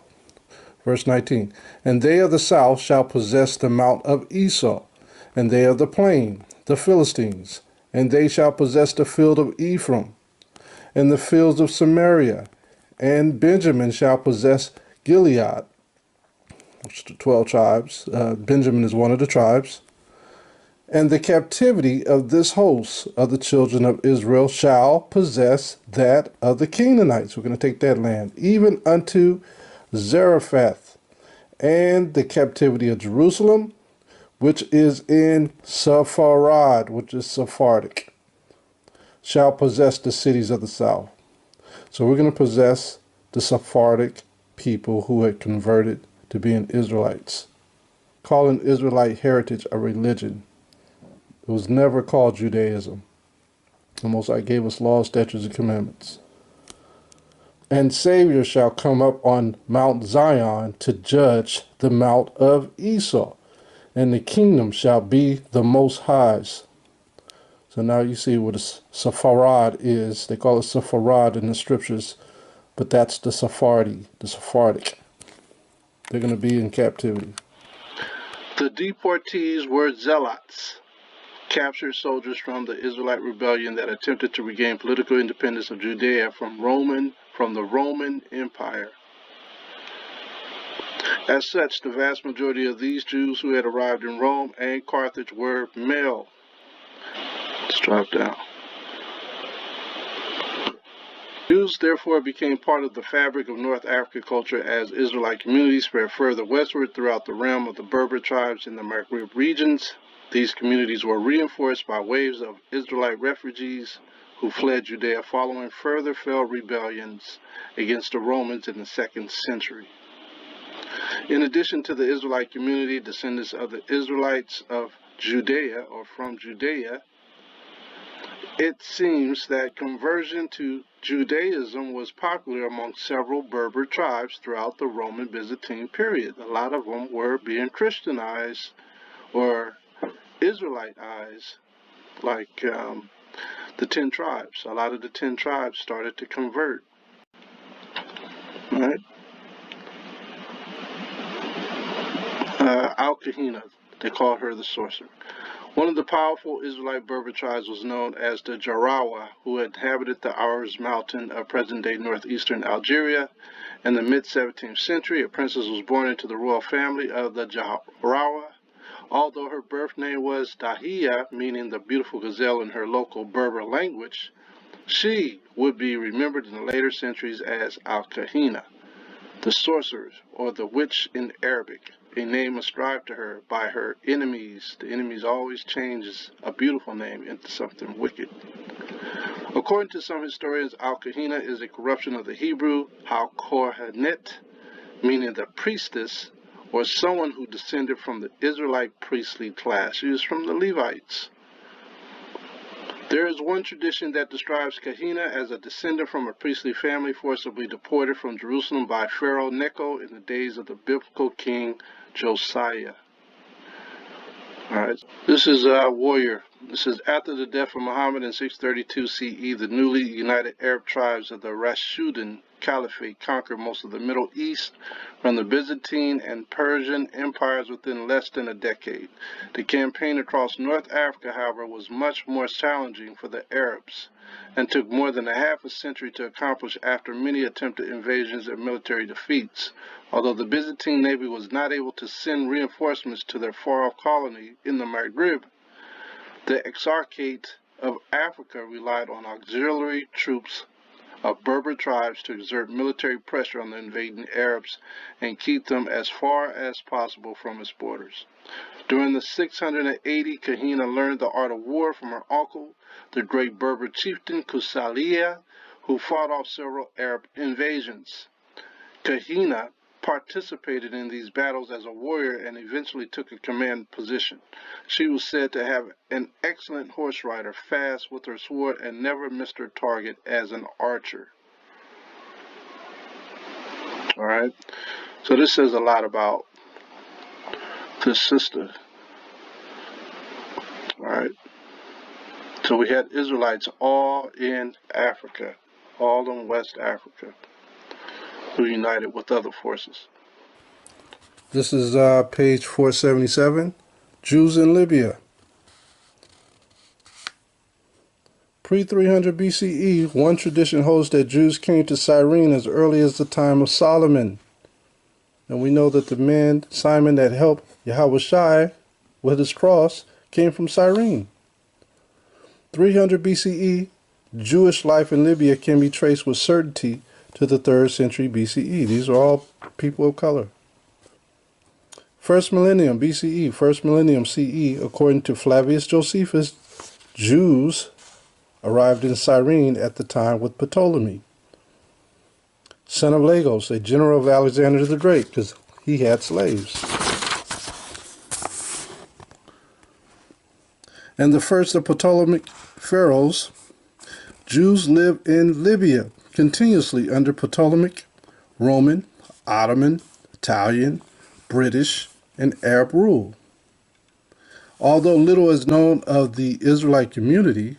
Verse 19, and they of the south shall possess the mount of Esau, and they of the plain, the Philistines, and they shall possess the field of Ephraim, and the fields of Samaria, and Benjamin shall possess Gilead. 12 tribes. Benjamin is one of the tribes. And the captivity of this host of the children of Israel shall possess that of the Canaanites. We're going to take that land, even unto Zarephath. And the captivity of Jerusalem, which is in Sepharad, which is Sephardic, shall possess the cities of the south. So we're going to possess the Sephardic people who had converted to being Israelites, calling Israelite heritage a religion. It was never called Judaism. The Most High gave us laws, statutes, and commandments. And Savior shall come up on Mount Zion to judge the mount of Esau, and the kingdom shall be the Most High's. So now you see what a Sepharad is. They call it Sepharad in the scriptures, but that's the Sephardic. They're going to be in captivity. The deportees were zealots, captured soldiers from the Israelite rebellion that attempted to regain political independence of Judea from the Roman Empire. As such, the vast majority of these Jews who had arrived in Rome and Carthage were male. Let's drop down. Jews therefore became part of the fabric of North African culture as Israelite communities spread further westward throughout the realm of the Berber tribes in the Maghreb regions. These communities were reinforced by waves of Israelite refugees who fled Judea following further failed rebellions against the Romans in the 2nd century. In addition to the Israelite community, descendants of the Israelites of Judea or from Judea, it seems that conversion to Judaism was popular among several Berber tribes throughout the Roman Byzantine period. A lot of them were being Christianized or Israeliteized, like the 10 tribes. A lot of the 10 tribes started to convert. Right? Al-Kahina, they called her the sorcerer. One of the powerful Israelite Berber tribes was known as the Jarawa, who inhabited the Aras mountain of present-day northeastern Algeria. In the mid-17th century, a princess was born into the royal family of the Jarawa. Although her birth name was Dahiya, meaning the beautiful gazelle in her local Berber language, she would be remembered in the later centuries as Al-Kahina, the sorceress, or the witch in Arabic, a name ascribed to her by her enemies. The enemies always changes a beautiful name into something wicked. According to some historians, Al-Kahina is a corruption of the Hebrew Hal-Kohanet, meaning the priestess, or someone who descended from the Israelite priestly class. She is from the Levites. There is one tradition that describes Kahina as a descendant from a priestly family forcibly deported from Jerusalem by Pharaoh Necho in the days of the biblical king Josiah. Alright, this is a warrior. This is after the death of Muhammad in 632 CE, the newly united Arab tribes of the Rashidun Caliphate conquered most of the Middle East from the Byzantine and Persian empires within less than a decade. The campaign across North Africa, however, was much more challenging for the Arabs and took more than a half a century to accomplish after many attempted invasions and military defeats. Although the Byzantine navy was not able to send reinforcements to their far-off colony in the Maghreb, the Exarchate of Africa relied on auxiliary troops of Berber tribes to exert military pressure on the invading Arabs and keep them as far as possible from its borders. During the 680, Kahina learned the art of war from her uncle, the great Berber chieftain Kusaliya, who fought off several Arab invasions. Kahina participated in these battles as a warrior and eventually took a command position. She was said to have an excellent horse rider, fast with her sword, and never missed her target as an archer. Alright, so this says a lot about this sister. Alright, so we had Israelites all in Africa, all in West Africa, who united with other forces. This is page 477. Jews in Libya. Pre-300 BCE, one tradition holds that Jews came to Cyrene as early as the time of Solomon. And we know that the man, Simon, that helped Yahushua with his cross came from Cyrene. 300 BCE, Jewish life in Libya can be traced with certainty to the 3rd century BCE. These are all people of color. First millennium BCE, first millennium CE, according to Flavius Josephus, Jews arrived in Cyrene at the time with Ptolemy, son of Lagos, a general of Alexander the Great, because he had slaves. And the first of Ptolemaic pharaohs Jews lived in Libya continuously under Ptolemaic, Roman, Ottoman, Italian, British, and Arab rule. Although little is known of the Israelite community,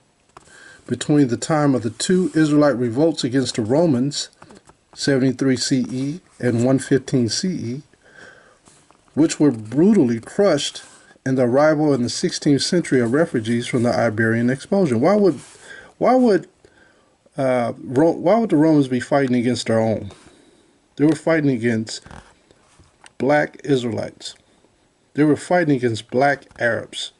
between the time of the two Israelite revolts against the Romans, 73 CE and 115 CE, which were brutally crushed, and the arrival in the 16th century of refugees from the Iberian expulsion. Why would the Romans be fighting against their own? They were fighting against black Israelites. They were fighting against black Arabs.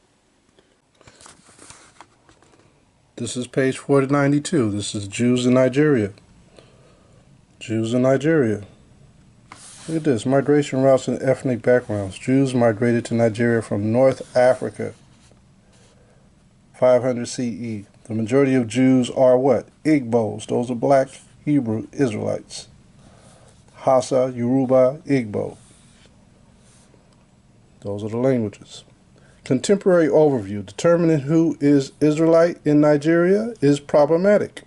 This is page 492. This is Jews in Nigeria. Jews in Nigeria. Look at this. Migration routes and ethnic backgrounds. Jews migrated to Nigeria from North Africa. 500 CE. The majority of Jews are what? Igbos. Those are black Hebrew Israelites. Hausa, Yoruba, Igbo. Those are the languages. Contemporary overview. Determining who is Israelite in Nigeria is problematic.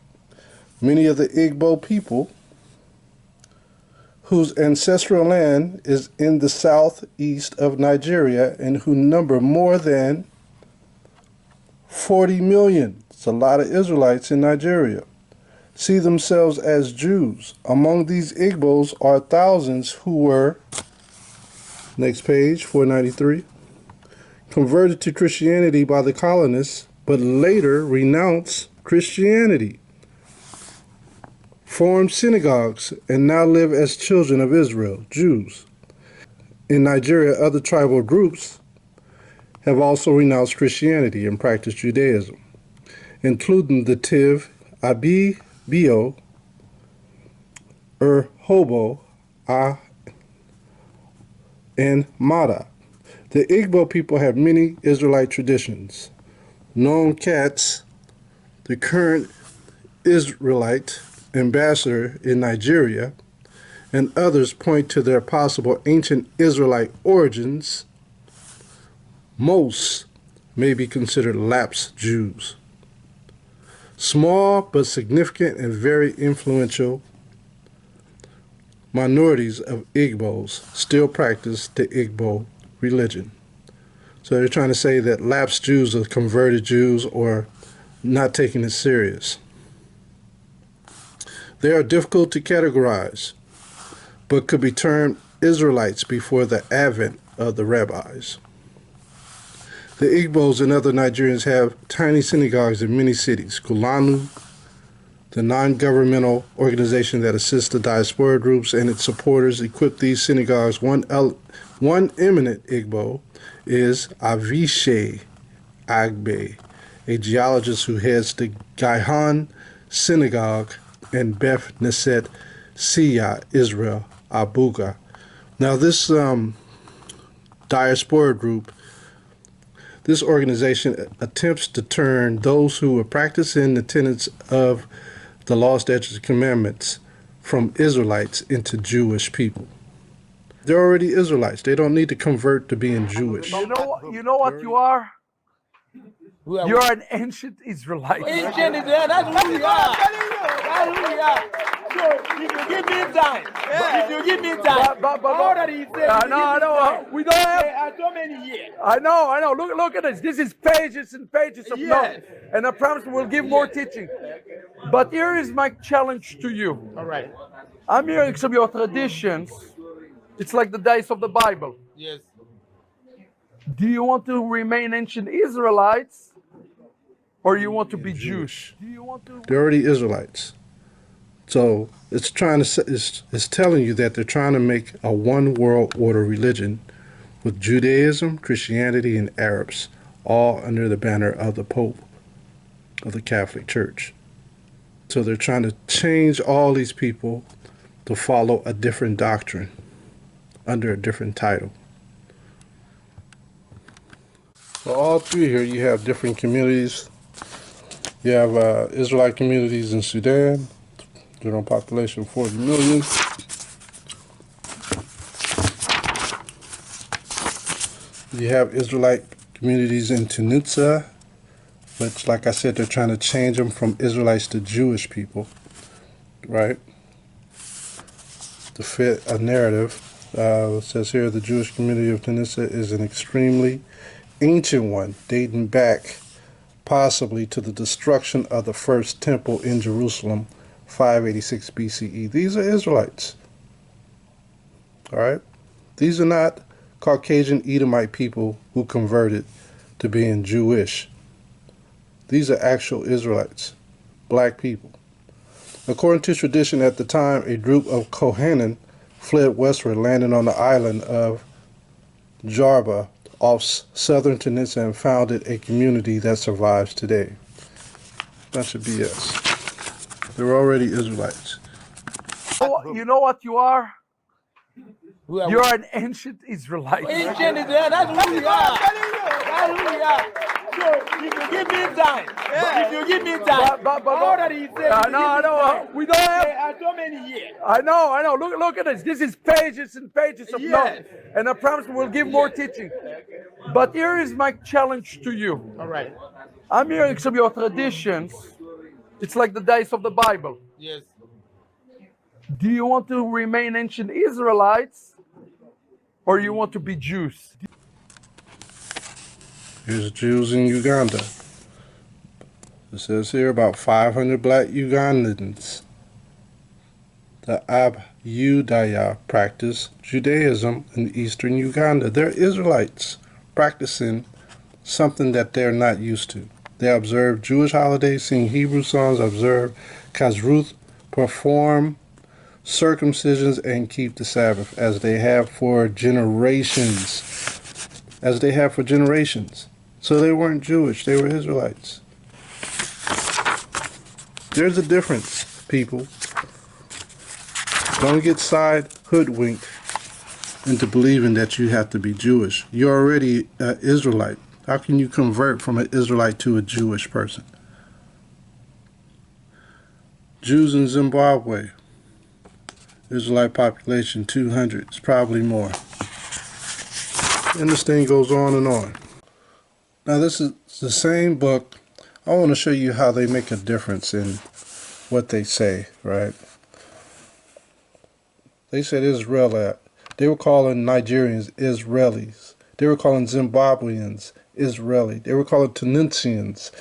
Many of the Igbo people whose ancestral land is in the southeast of Nigeria and who number more than 40 million. It's a lot of Israelites in Nigeria. See themselves as Jews. Among these Igbos are thousands who were, next page, 493, converted to Christianity by the colonists, but later renounced Christianity, formed synagogues, and now live as children of Israel, Jews. In Nigeria, other tribal groups have also renounced Christianity and practiced Judaism, including the Tiv, Abi, Bio, Hobo, and Mada. The Igbo people have many Israelite traditions. Known Katz, the current Israelite ambassador in Nigeria, and others point to their possible ancient Israelite origins. Most may be considered lapsed Jews. Small but significant and very influential minorities of Igbos still practice the Igbo religion. So they're trying to say that lapsed Jews are converted Jews or not taking it serious. They are difficult to categorize, but could be termed Israelites before the advent of the rabbis. The Igbos and other Nigerians have tiny synagogues in many cities. Kulanu, the non-governmental organization that assists the diaspora groups and its supporters, equip these synagogues. One eminent Igbo is Avishe Agbe, a geologist who heads the Gaihan Synagogue in Beth Neset, Siya, Israel, Abuga. Now this diaspora group, this organization attempts to turn those who are practicing the tenets of the law, statutes, and commandments from Israelites into Jewish people. They're already Israelites. They don't need to convert to being Jewish. You know what you are? You're an ancient Israelite. Ancient Israel, that's who we are. That's who we are. So if you give me time, if you give me time, No, we don't have so many years. I know. Look at this. This is pages and pages of notes. And I promise we'll give more teaching. But here is my challenge to you. All right. I'm hearing some of your traditions. It's like the days of the Bible. Yes. Do you want to remain ancient Israelites or you want to be Jewish? They're already Israelites. So it's telling you that they're trying to make a one world order religion with Judaism, Christianity, and Arabs, all under the banner of the Pope of the Catholic Church. So they're trying to change all these people to follow a different doctrine under a different title. So all through here you have different communities. You have Israelite communities in Sudan, general population 40 million. You have Israelite communities in Tunisia, which, like I said, they're trying to change them from Israelites to Jewish people, right? To fit a narrative. It says here the Jewish community of Tunisia is an extremely ancient one, dating back possibly to the destruction of the first temple in Jerusalem, 586 BCE. These are Israelites, all right? These are not Caucasian Edomite people who converted to being Jewish. These are actual Israelites, black people. According to tradition, at the time, a group of Kohanim fled westward, landing on the island of Jarba off southern Tunisia, and founded a community that survives today. Bunch of BS. They were already Israelites. You know what you are? Who are You're we? an ancient Israelite. Ancient Israel, that's who we are. That's who we are. So if you give me time, if you give me time, all that he said. I know. We don't have. There are so many years. I know. Look at this. This is pages and pages of notes. And I promise we'll give more teaching. But here is my challenge to you. All right. I'm hearing some of your traditions. It's like the days of the Bible. Yes. Do you want to remain ancient Israelites, or you want to be Jews? Here's Jews in Uganda. It says here about 500 black Ugandans. The Abudaya practice Judaism in eastern Uganda. They're Israelites practicing something that they're not used to. They observe Jewish holidays, sing Hebrew songs, observe Kasruth, perform circumcisions, and keep the Sabbath as they have for generations. So they weren't Jewish, they were Israelites. There's a difference, people. Don't get hoodwinked into believing that you have to be Jewish. You're already an Israelite. How can you convert from an Israelite to a Jewish person? Jews in Zimbabwe, Israelite population 200, it's probably more. And this thing goes on and on. Now this is the same book. I want to show you how they make a difference in what they say, right? They said Israelite. They were calling Nigerians Israelis. They were calling Zimbabweans Israeli. They were calling Tunisians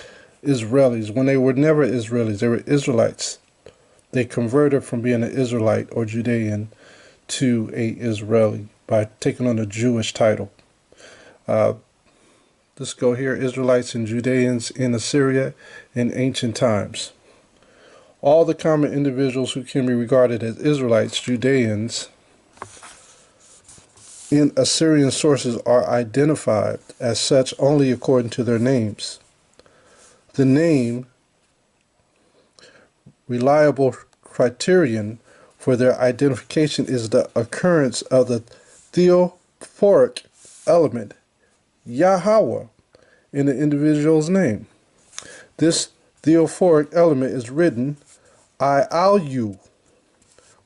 Israelis when they were never Israelis. They were Israelites. They converted from being an Israelite or Judean to a Israeli by taking on a Jewish title. Let's go here. Israelites and Judeans in Assyria in ancient times. All the common individuals who can be regarded as Israelites, Judeans, in Assyrian sources are identified as such only according to their names. The name, reliable criterion for their identification, is the occurrence of the theophoric element, Yahweh, in the individual's name. This theophoric element is written I-L-U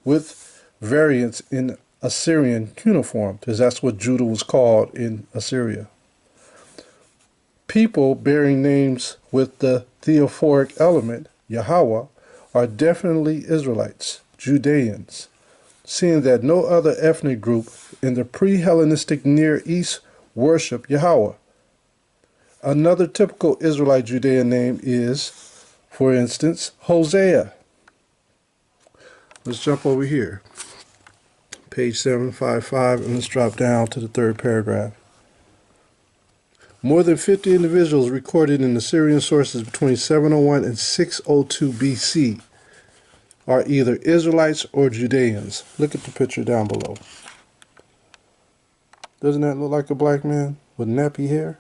with variants in Assyrian cuneiform, because that's what Judah was called in Assyria. People bearing names with the theophoric element, Yahweh, are definitely Israelites, Judeans, seeing that no other ethnic group in the pre-Hellenistic Near East worship Yahweh. Another typical Israelite Judean name is, for instance, Hosea. Let's jump over here. Page 755, and let's drop down to the third paragraph. More than 50 individuals recorded in Assyrian sources between 701 and 602 BC are either Israelites or Judeans. Look at the picture down below. Doesn't that look like a black man with nappy hair?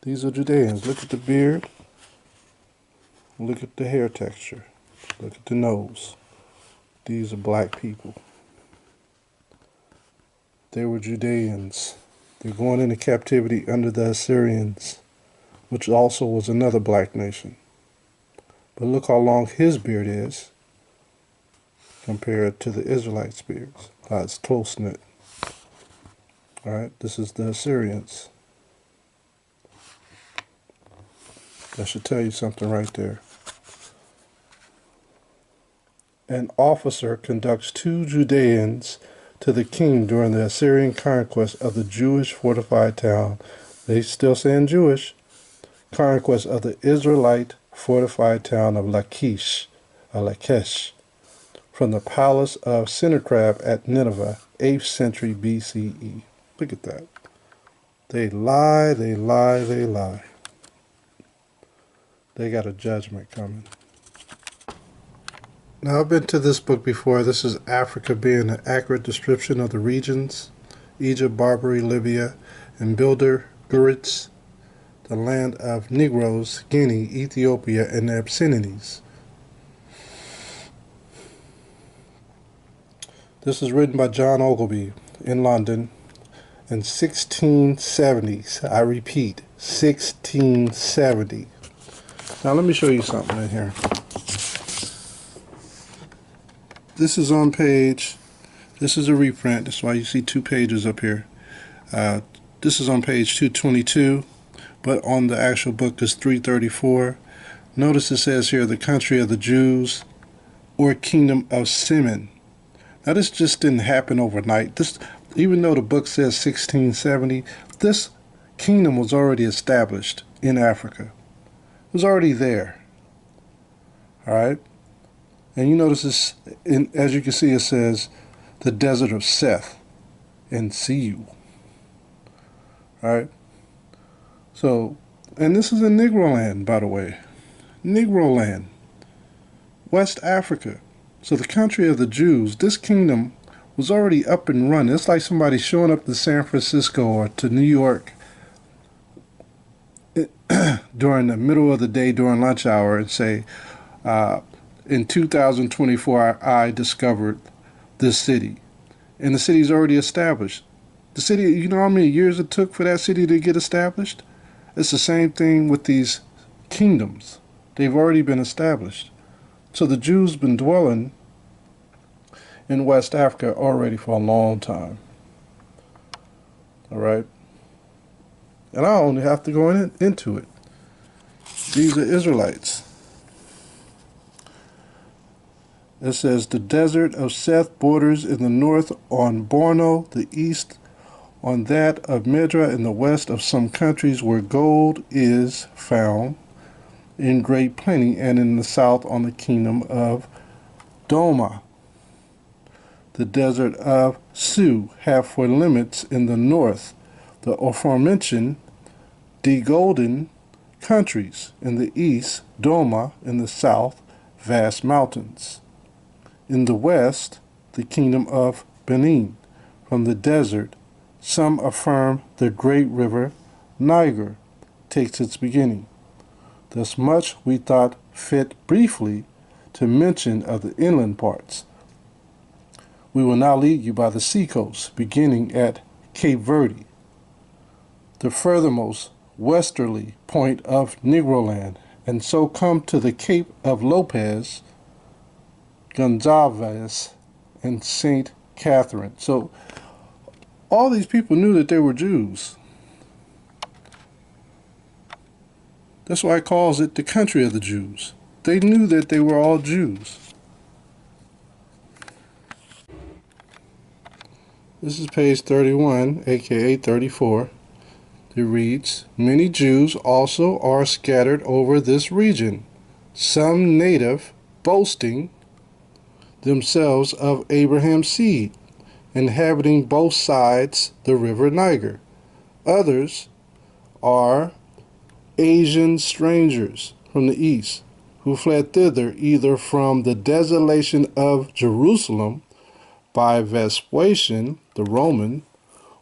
These are Judeans. Look at the beard. Look at the hair texture. Look at the nose. These are black people. They were Judeans. They're going into captivity under the Assyrians, which also was another black nation. But look how long his beard is compared to the Israelites' beards. It's close-knit. All right, this is the Assyrians. That should tell you something right there. An officer conducts 2 Judeans to the king during the Assyrian conquest of the Jewish fortified town. They still saying Jewish. Conquest of the Israelite fortified town of Lachish, from the palace of Sennacherib at Nineveh, 8th century BCE. Look at that. They lie, they lie, they lie. They got a judgment coming. Now, I've been to this book before. This is Africa being an accurate description of the regions: Egypt, Barbary, Libya, and Bildergeritz, the land of Negroes, Guinea, Ethiopia, and the Abyssinians. This is written by John Ogilvy in London in 1670s. I repeat, 1670. Now let me show you something in here. This is on page, this is a reprint, that's why you see 2 pages up here. This is on page 222, but on the actual book is 334. Notice it says here, the country of the Jews, or kingdom of Simeon. Now this just didn't happen overnight. This, even though the book says 1670, this kingdom was already established in Africa. It was already there. All right? And you notice this, as you can see, it says the desert of Seth and Siu. All right? So, and this is in Negro land, by the way. Negro land. West Africa. So the country of the Jews, this kingdom was already up and running. It's like somebody showing up to San Francisco or to New York during the middle of the day, during lunch hour, and say, in 2024, I discovered this city. And the city's already established. The city, you know how many years it took for that city to get established? It's the same thing with these kingdoms. They've already been established. So the Jews been dwelling in West Africa already for a long time. All right? And I only have to go into it. These are Israelites. It says, the desert of Seth borders in the north on Borno, the east on that of Medra, in the west of some countries where gold is found in great plenty, and in the south on the kingdom of Doma. The desert of Su have for limits in the north the aforementioned de-golden countries, in the east Doma, in the south vast mountains. In the west the kingdom of Benin. From the desert some affirm the great river Niger takes its beginning. Thus much we thought fit briefly to mention of the inland parts. We will now lead you by the seacoast, beginning at Cape Verde, the furthermost westerly point of Negroland, and so come to the Cape of Lopez, Gonzalves, and St. Catherine. So all these people knew that they were Jews. That's why it calls it the country of the Jews. They knew that they were all Jews. This is page 31, aka 34. It reads, many Jews also are scattered over this region, some native, boasting themselves of Abraham's seed, inhabiting both sides the river Niger. Others are Asian strangers from the east, who fled thither either from the desolation of Jerusalem by Vespasian the Roman,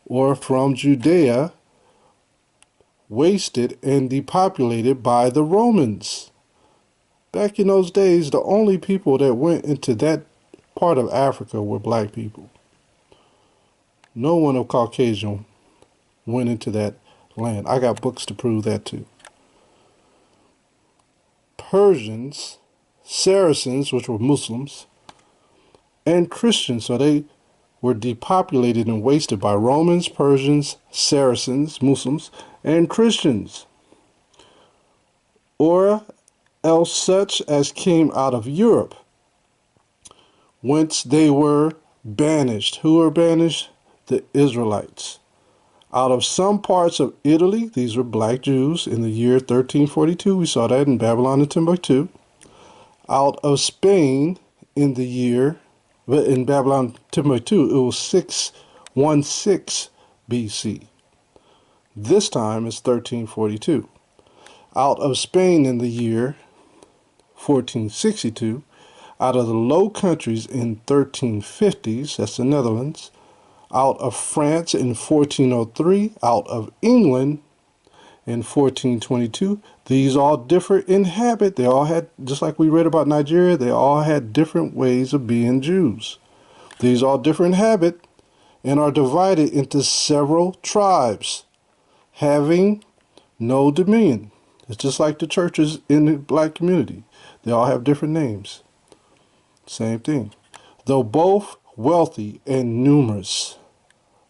or from Judea, wasted and depopulated by the Romans. Back in those days, the only people that went into that part of Africa were black people. No one of Caucasian went into that land. I got books to prove that too. Persians, Saracens, which were Muslims, and Christians, so they were depopulated and wasted by Romans, Persians, Saracens, Muslims, and Christians. or else such as came out of Europe, whence they were banished. Who were banished? The Israelites. Out of some parts of Italy, these were black Jews in the year 1342. We saw that in Babylon and Timbuktu. Out of Spain in the year, but in Babylon, Timbuktu, it was 616 BC. This time it's 1342. Out of Spain in the year 1462. Out of the Low Countries in 1350s, that's the Netherlands. Out of France in 1403, out of England in 1422. These all differ in habit. They all had, just like we read about Nigeria, they all had different ways of being Jews. These all differ in habit and are divided into several tribes, having no dominion. It's just like the churches in the black community. They all have different names. Same thing. Though both wealthy and numerous,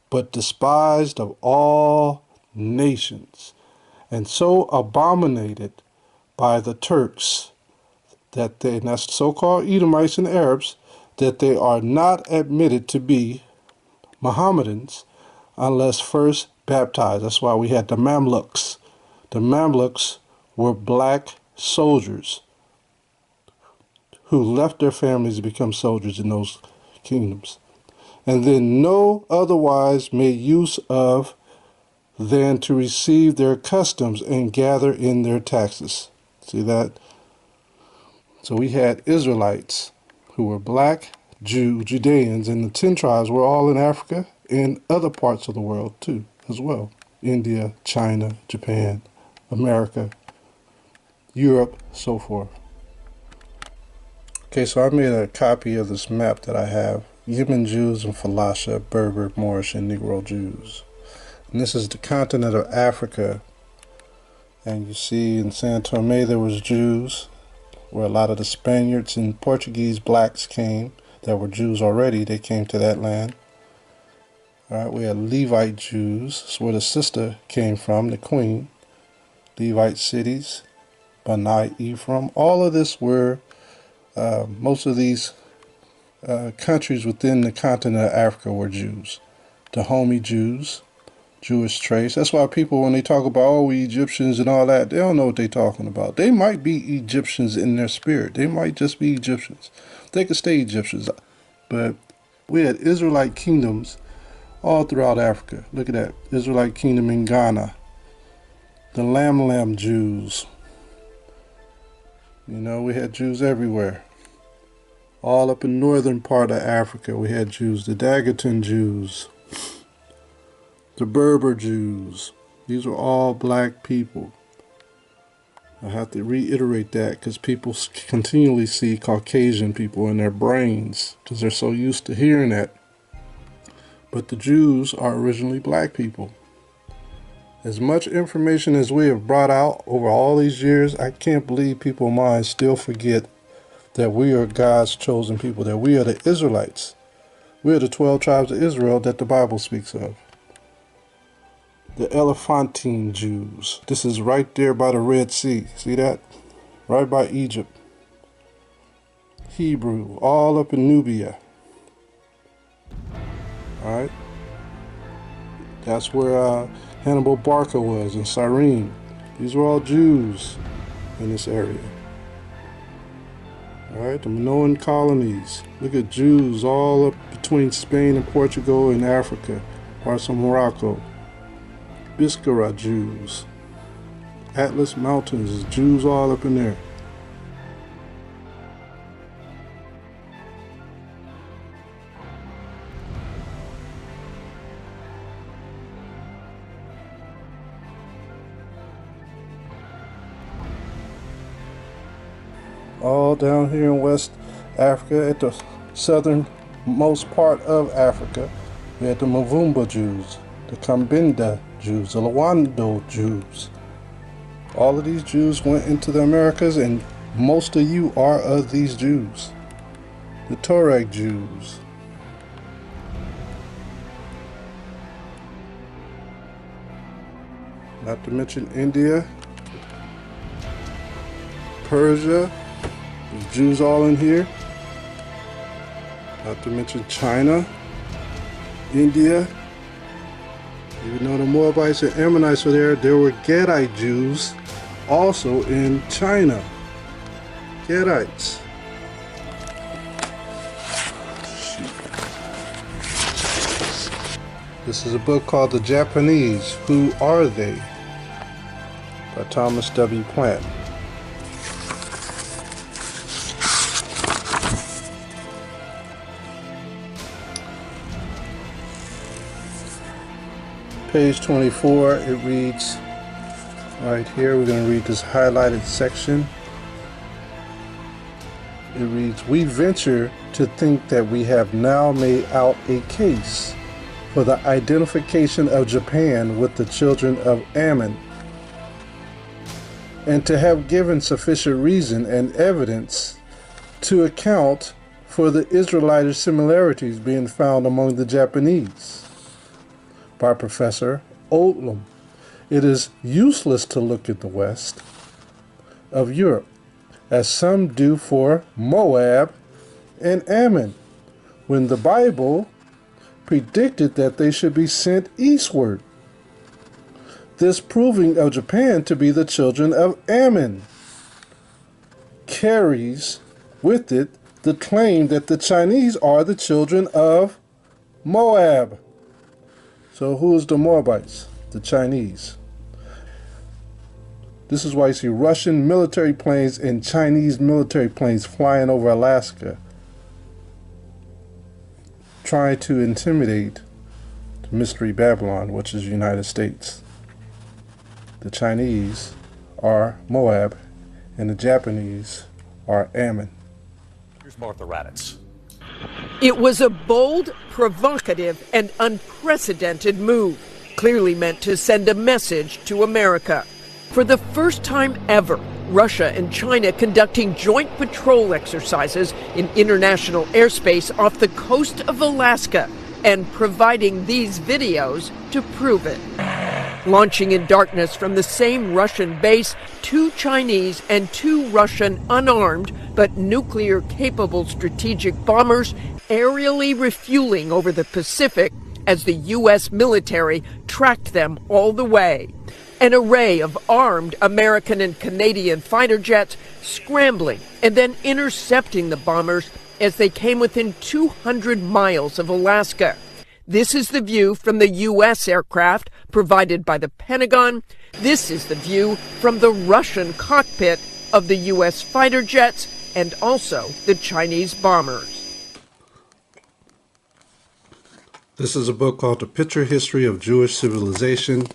but despised of all nations, and so abominated by the Turks, that they, and that's so-called Edomites and Arabs, that they are not admitted to be Mohammedans unless first baptized. That's why we had the Mamluks. The Mamluks were black soldiers who left their families to become soldiers in those kingdoms, and then no otherwise made use of than to receive their customs and gather in their taxes. See that? So we had Israelites who were black Judeans, and the 10 tribes were all in Africa and other parts of the world too, as well. India, China, Japan, America, Europe, so forth. Okay, so I made a copy of this map that I have. Yemen Jews and Falasha, Berber, Moorish, and Negro Jews. And this is the continent of Africa. And you see in San Tome there was Jews, where a lot of the Spaniards and Portuguese blacks came that were Jews already. They came to that land. All right, we had Levite Jews. That's where the sister came from, the queen. Levite cities, Bani Ephraim. All of this were, most of these countries within the continent of Africa were Jews. Dahomey Jews, Jewish trace. That's why people, when they talk about, oh, we Egyptians and all that, they don't know what they're talking about. They might be Egyptians in their spirit. They might just be Egyptians. They could stay Egyptians. But we had Israelite kingdoms all throughout Africa. Look at that. Israelite kingdom in Ghana. The Lam Jews. You know, we had Jews everywhere. All up in northern part of Africa, we had Jews. The Daguerreotypes Jews. The Berber Jews. These were all black people. I have to reiterate that because people continually see Caucasian people in their brains because they're so used to hearing that. But the Jews are originally black people. As much information as we have brought out over all these years, I can't believe people's minds still forget that we are God's chosen people, that we are the Israelites. We are the 12 tribes of Israel that the Bible speaks of. The Elephantine Jews. This is right there by the Red Sea. See that? Right by Egypt. Hebrew, all up in Nubia. Alright? That's where Hannibal Barca was, in Cyrene. These were all Jews in this area. Alright, the Minoan colonies. Look at Jews all up between Spain and Portugal and Africa. Parts of Morocco. Biskra Jews. Atlas Mountains, Jews all up in there. All down here in West Africa, at the southernmost part of Africa, we had the Mavumba Jews, the Kambinda Jews, the Lawando Jews. All of these Jews went into the Americas, and most of you are of these Jews. The Tuareg Jews. Not to mention India. Persia. There's Jews all in here. Not to mention China, India. Even though the Moabites and Ammonites were there were Gadite Jews also in China. Gadites. This is a book called The Japanese, Who Are They? By Thomas W. Plant. Page 24, it reads, right here, we're going to read this highlighted section. It reads, we venture to think that we have now made out a case for the identification of Japan with the children of Ammon, and to have given sufficient reason and evidence to account for the Israelite similarities being found among the Japanese. By Professor Oldham, it is useless to look at the west of Europe, as some do for Moab and Ammon, when the Bible predicted that they should be sent eastward. This proving of Japan to be the children of Ammon carries with it the claim that the Chinese are the children of Moab. So who is the Moabites? The Chinese. This is why you see Russian military planes and Chinese military planes flying over Alaska, trying to intimidate the Mystery Babylon, which is the United States. The Chinese are Moab, and the Japanese are Ammon. Here's Martha Raddatz. It was a bold, provocative, and unprecedented move, clearly meant to send a message to America. For the first time ever, Russia and China conducting joint patrol exercises in international airspace off the coast of Alaska, and providing these videos to prove it. Launching in darkness from the same Russian base, 2 Chinese and 2 Russian unarmed but nuclear-capable strategic bombers aerially refueling over the Pacific as the U.S. military tracked them all the way. An array of armed American and Canadian fighter jets scrambling and then intercepting the bombers as they came within 200 miles of Alaska. This is the view from the U.S. aircraft provided by the Pentagon. This is the view from the Russian cockpit of the U.S. fighter jets and also the Chinese bombers. This is a book called The Picture History of Jewish Civilization.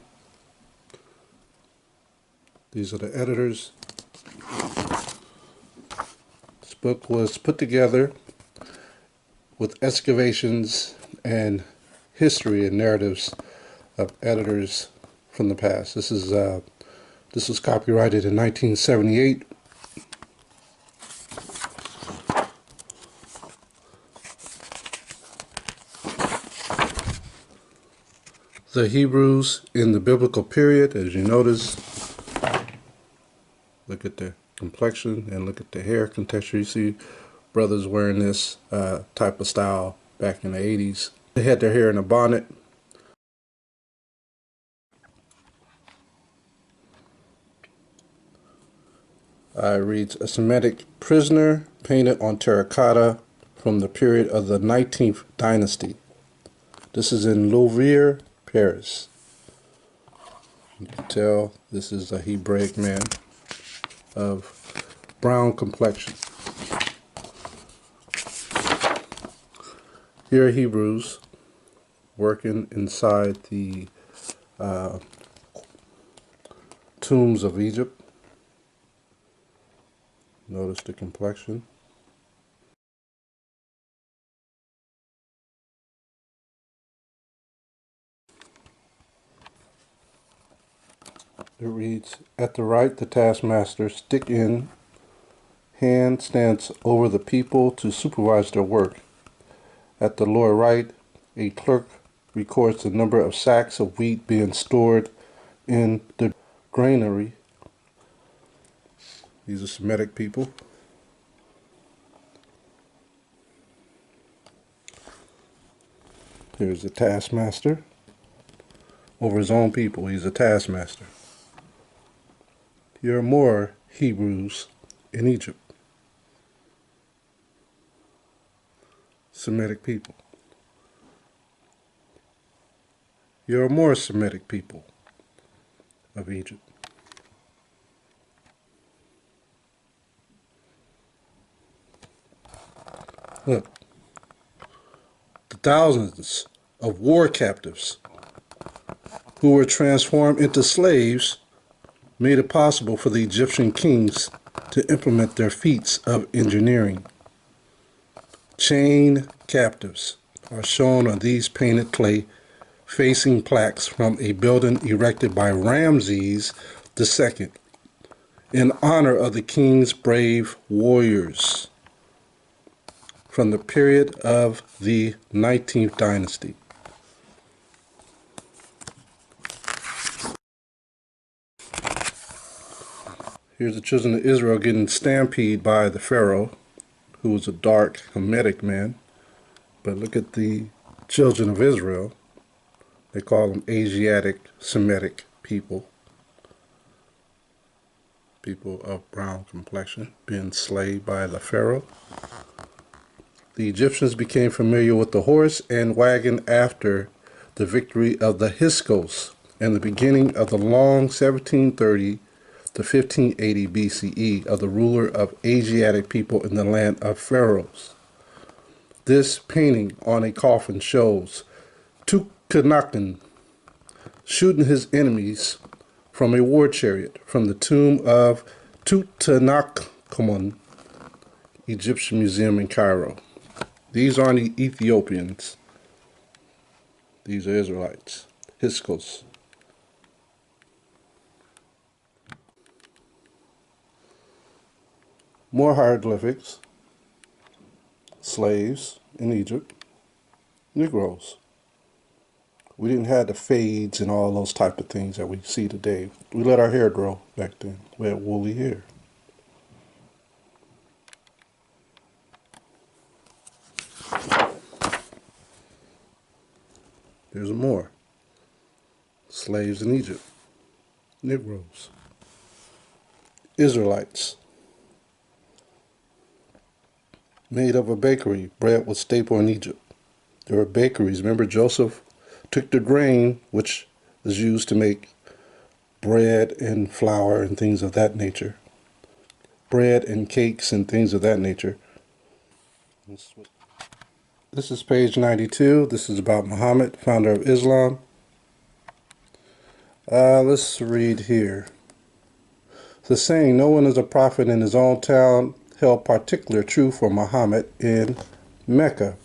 These are the editors. This book was put together with excavations and history and narratives of editors from the past. This was copyrighted in 1978. The Hebrews in the biblical period, as you notice, look at the complexion and look at the hair contexture. You see brothers wearing this type of style back in the 80s. They had their hair in a bonnet. Reads a Semitic prisoner painted on terracotta from the period of the 19th dynasty. This is in Louvre, Paris. You can tell this is a Hebraic man of brown complexion. Here are Hebrews working inside the tombs of Egypt. Notice the complexion. It reads, at the right, the taskmaster, stick in hand, stands over the people to supervise their work. At the lower right, a clerk records the number of sacks of wheat being stored in the granary. These are Semitic people. Here's the taskmaster. Over his own people, he's a taskmaster. Here are more Hebrews in Egypt. Semitic people. Here are more Semitic people of Egypt. Look, the thousands of war captives who were transformed into slaves made it possible for the Egyptian kings to implement their feats of engineering. Chain captives are shown on these painted clay facing plaques from a building erected by Ramses II in honor of the king's brave warriors from the period of the 19th dynasty. Here's the children of Israel getting stampeded by the Pharaoh, who was a dark Hamitic man. But look at the children of Israel. They call them Asiatic Semitic people. People of brown complexion being enslaved by the Pharaoh. The Egyptians became familiar with the horse and wagon after the victory of the Hyksos and the beginning of the long 1730 to 1580 BCE of the ruler of Asiatic people in the land of pharaohs. This painting on a coffin shows Tutankhamun shooting his enemies from a war chariot from the tomb of Tutankhamun, Egyptian Museum in Cairo. These aren't the Ethiopians. These are Israelites. Hyksos. More hieroglyphics. Slaves in Egypt. Negroes. We didn't have the fades and all those type of things that we see today. We let our hair grow back then. We had woolly hair. There's more. Slaves in Egypt. Negroes. Israelites. Made of a bakery. Bread was staple in Egypt. There were bakeries. Remember, Joseph took the grain, which is used to make bread and flour and things of that nature. Bread and cakes and things of that nature. This is page 92. This is about Muhammad, founder of Islam. Let's read here. The saying, no one is a prophet in his own town, held particular true for Muhammad in Mecca,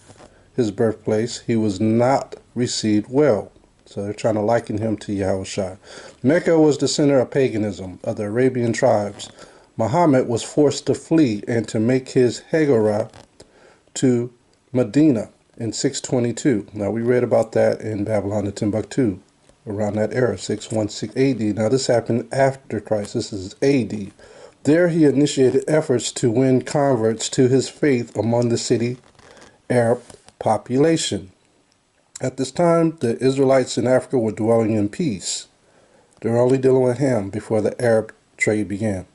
his birthplace. He was not received well. So they're trying to liken him to Yahushua. Mecca was the center of paganism of the Arabian tribes. Muhammad was forced to flee and to make his hijrah to Medina in 622. Now we read about that in Babylon and Timbuktu around that era, 616 AD. Now this happened after Christ. This is AD. There he initiated efforts to win converts to his faith among the city Arab population. At this time, the Israelites in Africa were dwelling in peace. They were only dealing with Ham before the Arab trade began.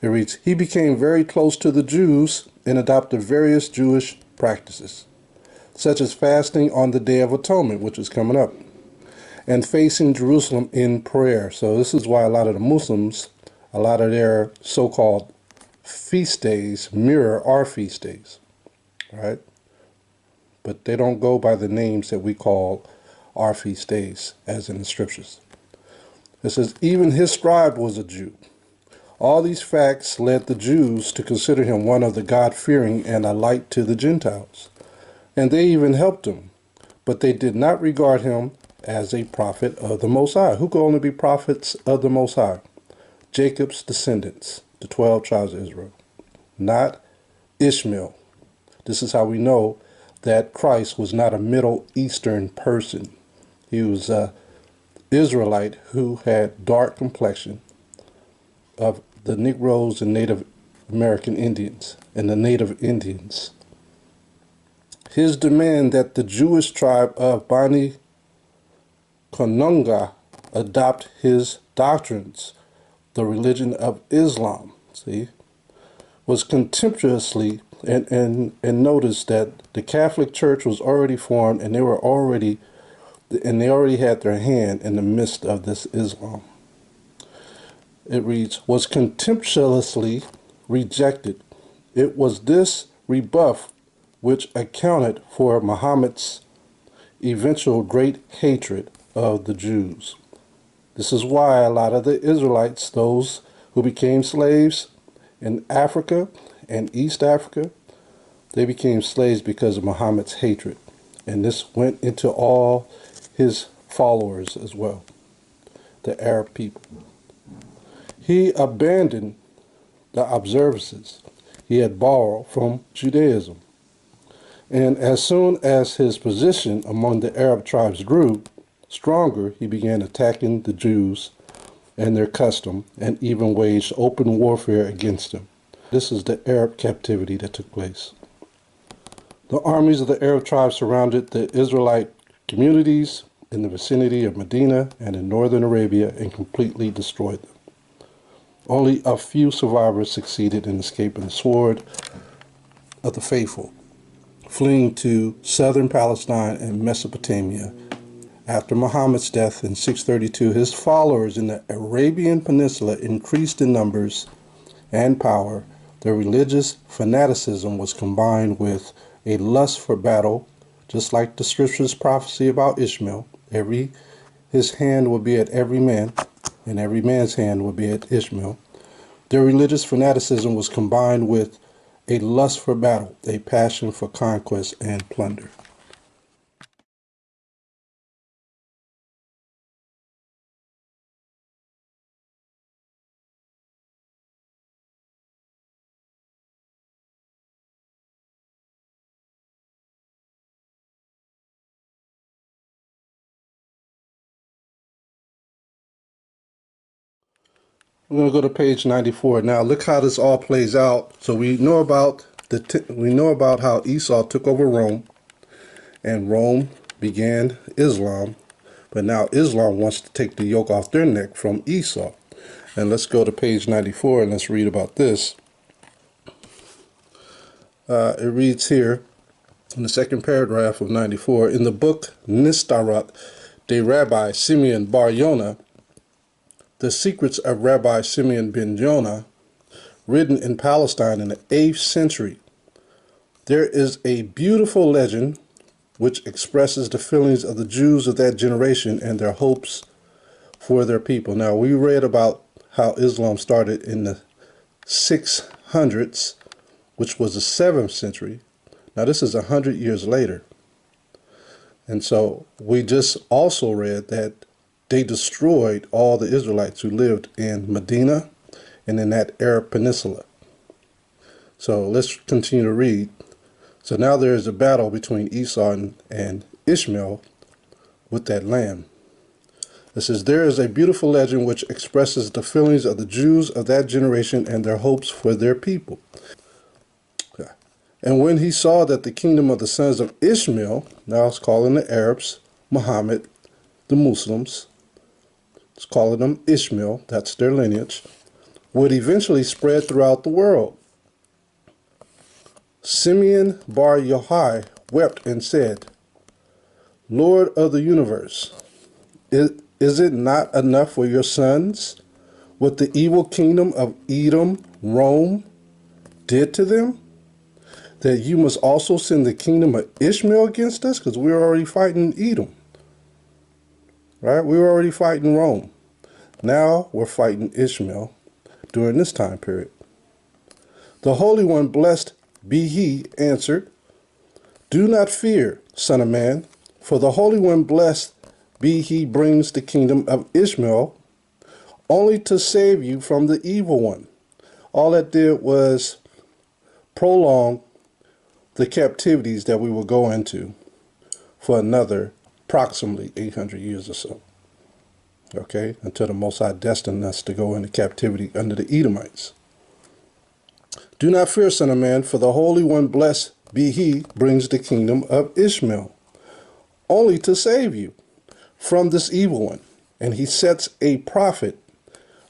It reads, he became very close to the Jews and adopted various Jewish practices, such as fasting on the Day of Atonement, which is coming up, and facing Jerusalem in prayer. So this is why a lot of the Muslims, a lot of their so-called feast days mirror our feast days, right? But they don't go by the names that we call our feast days, as in the scriptures. It says, even his scribe was a Jew. All these facts led the Jews to consider him one of the God-fearing and a light to the Gentiles. And they even helped him, but they did not regard him as a prophet of the Most High. Who could only be prophets of the Most High? Jacob's descendants, the 12 tribes of Israel, not Ishmael. This is how we know that Christ was not a Middle Eastern person. He was an Israelite who had dark complexion of the Negroes and Native American Indians and the Native Indians. His demand that the Jewish tribe of Bani Kononga adopt his doctrines, the religion of Islam, was contemptuously, and noticed that the Catholic Church was already formed, and they already had their hand in the midst of this Islam. It reads, was contemptuously rejected. It was this rebuff which accounted for Muhammad's eventual great hatred of the Jews. This is why a lot of the Israelites, those who became slaves in Africa and East Africa, they became slaves because of Muhammad's hatred. And this went into all his followers as well, the Arab people. He abandoned the observances he had borrowed from Judaism. And as soon as his position among the Arab tribes grew stronger, he began attacking the Jews and their custom, and even waged open warfare against them. This is the Arab captivity that took place. The armies of the Arab tribes surrounded the Israelite communities in the vicinity of Medina and in northern Arabia and completely destroyed them. Only a few survivors succeeded in escaping the sword of the faithful, fleeing to southern Palestine and Mesopotamia. After Muhammad's death in 632, his followers in the Arabian Peninsula increased in numbers and power. Their religious fanaticism was combined with a lust for battle, just like the scripture's prophecy about Ishmael. His hand would be at every man, and every man's hand would be at Ishmael. Their religious fanaticism was combined with a lust for battle, a passion for conquest and plunder. We're going to go to page 94. Now look how this all plays out. So we know about how Esau took over Rome, and Rome began Islam, but now Islam wants to take the yoke off their neck from Esau. And let's go to page 94 and let's read about this. It reads here in the second paragraph of 94, in the book Nistarat de Rabbi Simeon Bar Yonah, The Secrets of Rabbi Simeon ben Jonah, written in Palestine in the 8th century, there is a beautiful legend which expresses the feelings of the Jews of that generation and their hopes for their people. Now, we read about how Islam started in the 600s, which was the 7th century. Now, this is 100 years later. And so we just also read that they destroyed all the Israelites who lived in Medina and in that Arab peninsula. So let's continue to read. So now there is a battle between Esau and Ishmael with that land. It says, there is a beautiful legend which expresses the feelings of the Jews of that generation and their hopes for their people. And when he saw that the kingdom of the sons of Ishmael, now it's calling the Arabs, Muhammad, the Muslims, it's calling them Ishmael, that's their lineage, would eventually spread throughout the world. Simeon Bar Yochai wept and said, Lord of the universe, is it not enough for your sons what the evil kingdom of Edom, Rome, did to them, that you must also send the kingdom of Ishmael against us? Because we were already fighting Edom. Right? We were already fighting Rome. Now we're fighting Ishmael during this time period. The Holy One, blessed be he, answered, do not fear, son of man, for the Holy One, blessed be he, brings the kingdom of Ishmael only to save you from the evil one. All that did was prolong the captivities that we will go into for another approximately 800 years or so. Okay, until the Most High destined us to go into captivity under the Edomites. Do not fear, son of man, for the Holy One, blessed be he, brings the kingdom of Ishmael, only to save you from this evil one. And he sets a prophet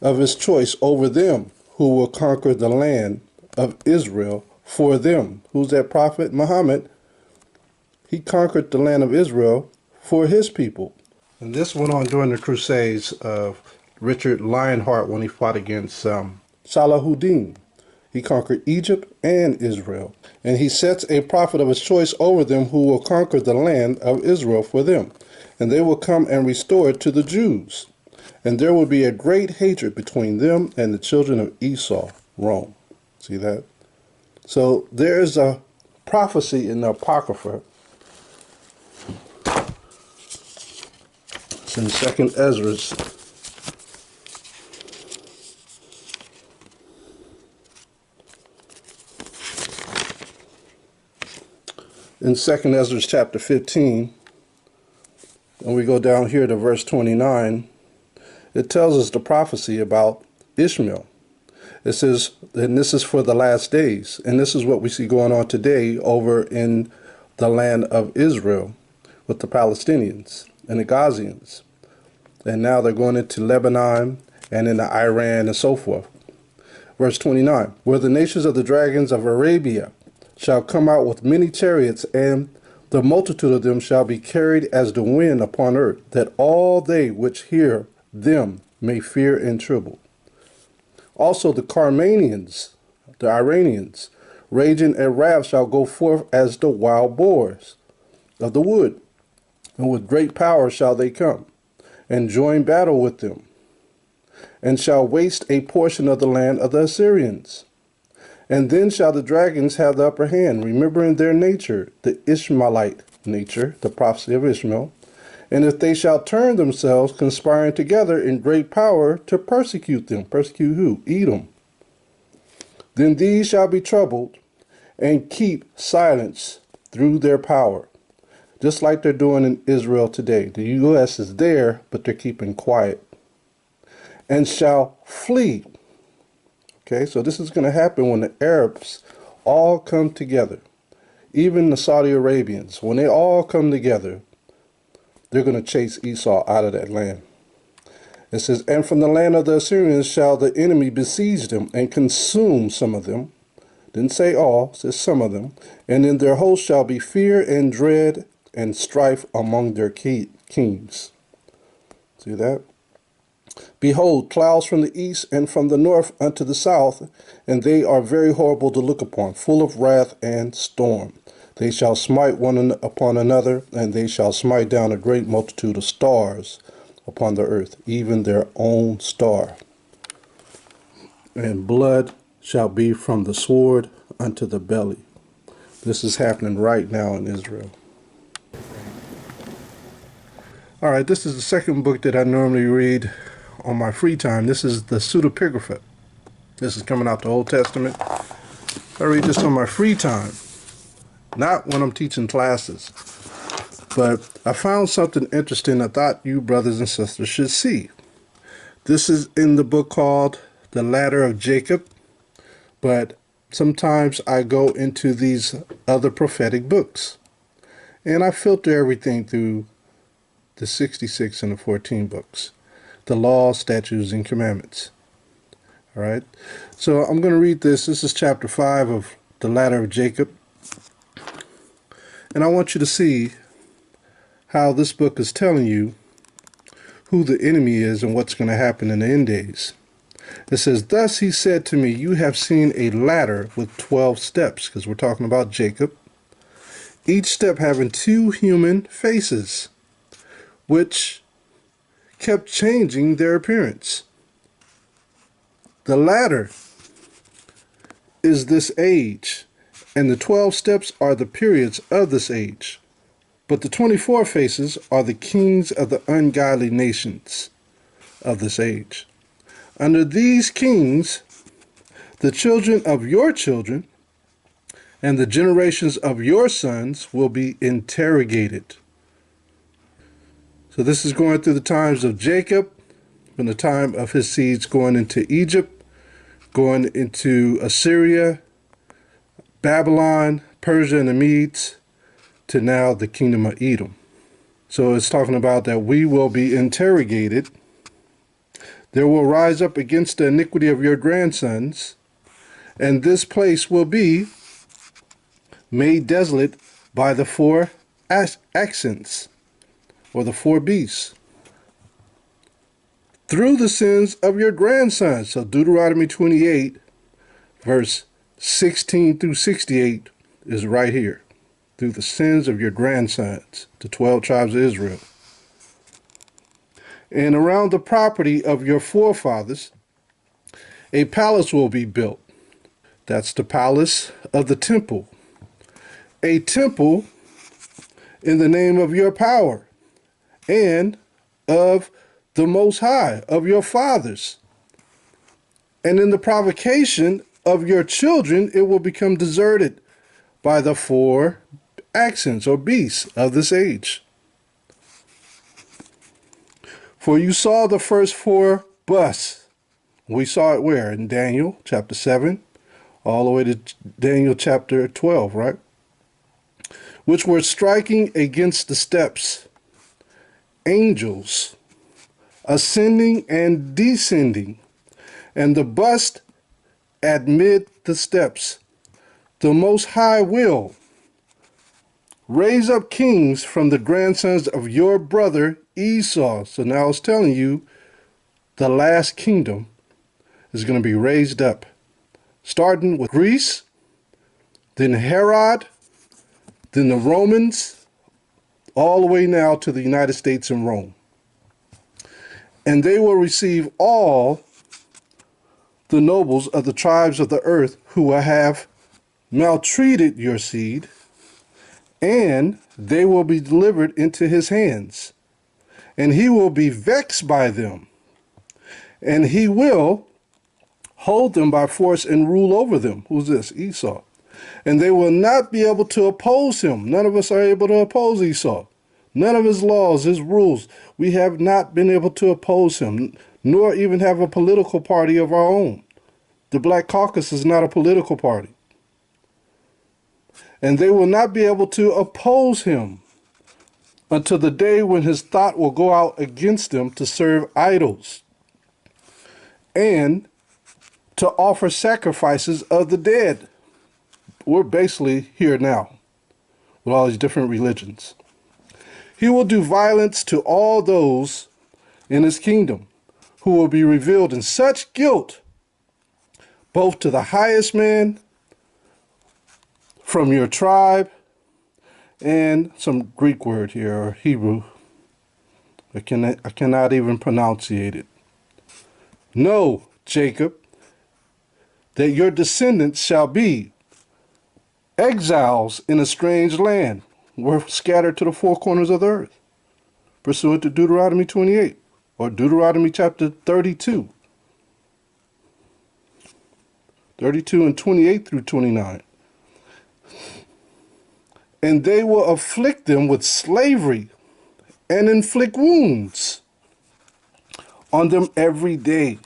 of his choice over them who will conquer the land of Israel for them. Who's that prophet? Muhammad. He conquered the land of Israel for his people. And this went on during the Crusades of Richard Lionheart when he fought against Salahuddin. He conquered Egypt and Israel. And he sets a prophet of his choice over them who will conquer the land of Israel for them. And they will come and restore it to the Jews. And there will be a great hatred between them and the children of Esau, Rome. See that? So there is a prophecy in the Apocrypha. It's in 2nd Ezra's. In 2nd Ezra chapter 15, and we go down here to verse 29, it tells us the prophecy about Ishmael. It says, and this is for the last days, and this is what we see going on today over in the land of Israel with the Palestinians and the Gazians. And now they're going into Lebanon and into Iran and so forth. Verse 29, where the nations of the dragons of Arabia shall come out with many chariots, and the multitude of them shall be carried as the wind upon earth, that all they which hear them may fear and tremble. Also the Carmanians, the Iranians, raging in wrath, shall go forth as the wild boars of the wood, and with great power shall they come, and join battle with them, and shall waste a portion of the land of the Assyrians. And then shall the dragons have the upper hand, remembering their nature, the Ishmaelite nature, the prophecy of Ishmael. And if they shall turn themselves, conspiring together in great power to persecute them. Persecute who? Edom. Then these shall be troubled and keep silence through their power. Just like they're doing in Israel today. The U.S. is there, but they're keeping quiet. And shall flee. Okay, so this is going to happen when the Arabs all come together. Even the Saudi Arabians, when they all come together, they're going to chase Esau out of that land. It says, and from the land of the Assyrians shall the enemy besiege them and consume some of them. Didn't say all, it says some of them. And in their host shall be fear and dread and strife among their kings. See that? Behold, clouds from the east and from the north unto the south, and they are very horrible to look upon, full of wrath and storm. They shall smite one upon another, and they shall smite down a great multitude of stars upon the earth, even their own star. And blood shall be from the sword unto the belly. This is happening right now in Israel. All right, this is the second book that I normally read on my free time. This is the Pseudepigrapha. This is coming out the Old Testament. I read this on my free time, not when I'm teaching classes. But I found something interesting I thought you brothers and sisters should see. This is in the book called The Ladder of Jacob, but sometimes I go into these other prophetic books, and I filter everything through the 66 and the 14 books. The law, statutes, and commandments. All right. So I'm going to read this. This is chapter 5 of the Ladder of Jacob. And I want you to see how this book is telling you who the enemy is and what's going to happen in the end days. It says, thus he said to me, you have seen a ladder with 12 steps, because we're talking about Jacob, each step having 2 human faces, which kept changing their appearance. The ladder is this age, and the 12 steps are the periods of this age. But the 24 faces are the kings of the ungodly nations of this age. Under these kings, the children of your children and the generations of your sons will be interrogated. So this is going through the times of Jacob, from the time of his seeds going into Egypt, going into Assyria, Babylon, Persia, and the Medes, to now the kingdom of Edom. So it's talking about that we will be interrogated. There will rise up against the iniquity of your grandsons, and this place will be made desolate by the four accents, or the four beasts, through the sins of your grandsons. So Deuteronomy 28, verse 16 through 68 is right here. Through the sins of your grandsons, the 12 tribes of Israel. And around the property of your forefathers, a palace will be built. That's the palace of the temple. A temple in the name of your power and of the Most High, of your fathers. And in the provocation of your children, it will become deserted by the four accents or beasts of this age. For you saw the first four busts. We saw it where? In Daniel chapter 7, all the way to Daniel chapter 12, right? Which were striking against the steps. Angels ascending and descending, and the bust amid the steps. The Most High will raise up kings from the grandsons of your brother Esau. So now it's telling you the last kingdom is going to be raised up, starting with Greece, then Herod, then the Romans, all the way now to the United States and Rome. And they will receive all the nobles of the tribes of the earth who will have maltreated your seed, and they will be delivered into his hands, and he will be vexed by them, and he will hold them by force and rule over them. Who's this? Esau. And they will not be able to oppose him. None of us are able to oppose Esau. None of his laws, his rules, we have not been able to oppose him, nor even have a political party of our own. The Black Caucus is not a political party. And they will not be able to oppose him until the day when his thought will go out against them to serve idols and to offer sacrifices of the dead. We're basically here now with all these different religions. He will do violence to all those in his kingdom who will be revealed in such guilt, both to the highest man from your tribe, and some Greek word here, or Hebrew. I cannot even pronunciate it. Know, Jacob, that your descendants shall be exiles in a strange land. We're scattered to the four corners of the earth, pursuant to Deuteronomy 28, or Deuteronomy chapter 32. 32 and 28 through 29. And they will afflict them with slavery and inflict wounds on them every day.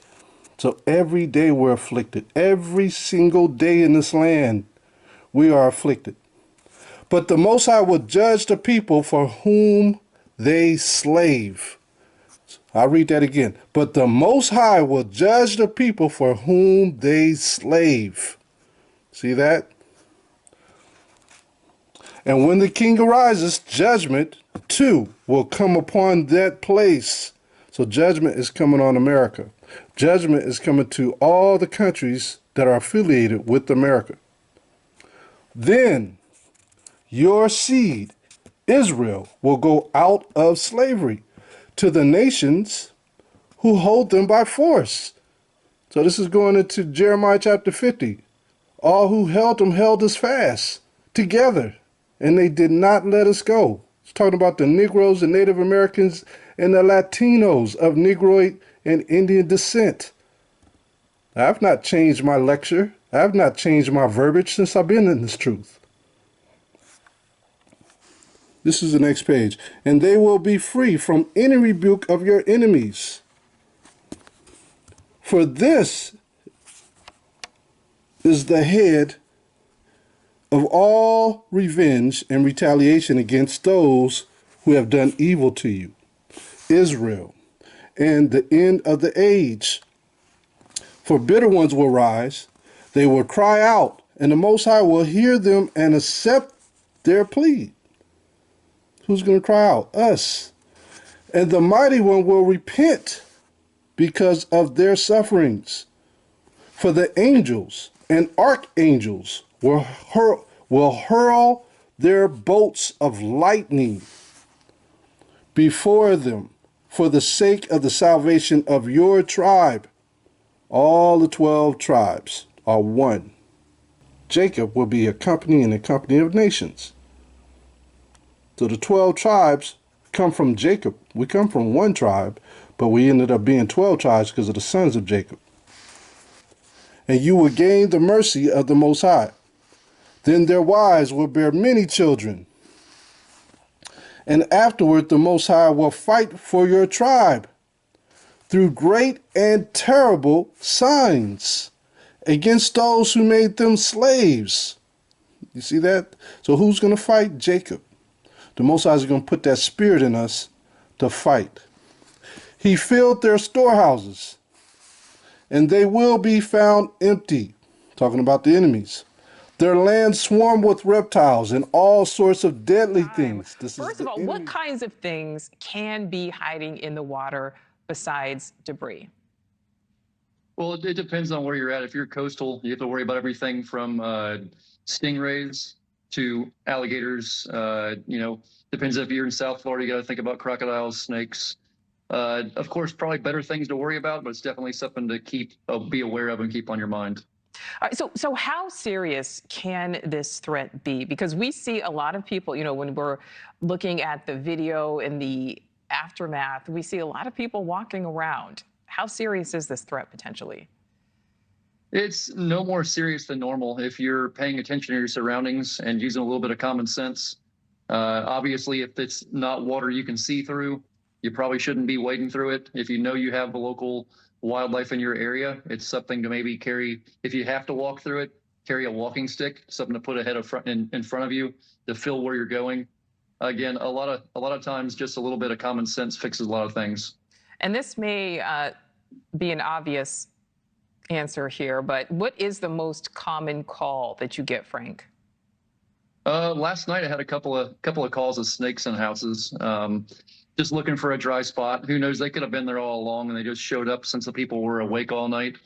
So every day we're afflicted. Every single day in this land we are afflicted. But the Most High will judge the people for whom they slave. I'll read that again. But the Most High will judge the people for whom they slave. See that? And when the king arises, judgment too will come upon that place. So judgment is coming on America. Judgment is coming to all the countries that are affiliated with America. Then your seed, Israel, will go out of slavery to the nations who hold them by force. So this is going into Jeremiah chapter 50. All who held them held us fast together, and they did not let us go. It's talking about the Negroes, the Native Americans, and the Latinos of Negroid and Indian descent. I've not changed my lecture. I've not changed my verbiage since I've been in this truth. This is the next page. And they will be free from any rebuke of your enemies. For this is the head of all revenge and retaliation against those who have done evil to you, Israel, and the end of the age. For bitter ones will rise, they will cry out, and the Most High will hear them and accept their plea. Who's going to cry out? Us. And the mighty one will repent because of their sufferings. For the angels and archangels will hurl their bolts of lightning before them for the sake of the salvation of your tribe. All the 12 tribes are one. Jacob will be a company and a company of nations. So the 12 tribes come from Jacob. We come from one tribe, but we ended up being 12 tribes because of the sons of Jacob. And you will gain the mercy of the Most High. Then their wives will bear many children. And afterward the Most High will fight for your tribe through great and terrible signs against those who made them slaves. You see that? So who's going to fight? Jacob. The Most High is going to put that spirit in us to fight. He filled their storehouses, and they will be found empty. Talking about the enemies. Their land swarmed with reptiles and all sorts of deadly things. First of all, what kinds of things can be hiding in the water besides debris? Well, it depends on where you're at. If you're coastal, you have to worry about everything from stingrays to alligators. Depends if you're in South Florida, you got to think about crocodiles, snakes. Of course, probably better things to worry about, but it's definitely something to be aware of and keep on your mind. So how serious can this threat be? Because we see a lot of people, when we're looking at the video and the aftermath, we see a lot of people walking around. How serious is this threat potentially? It's no more serious than normal if you're paying attention to your surroundings and using a little bit of common sense. Obviously, if it's not water you can see through, you probably shouldn't be wading through it. If you know you have the local wildlife in your area, it's something to maybe carry. If you have to walk through it, carry a walking stick, something to put in front of you to feel where you're going. Again, a lot of times, just a little bit of common sense fixes a lot of things. And this may be an obvious answer here, but what is the most common call that you get, Frank? Last night I had a couple of calls of snakes in houses. Just looking for a dry spot. Who knows? They could have been there all along, and they just showed up since the people were awake all night.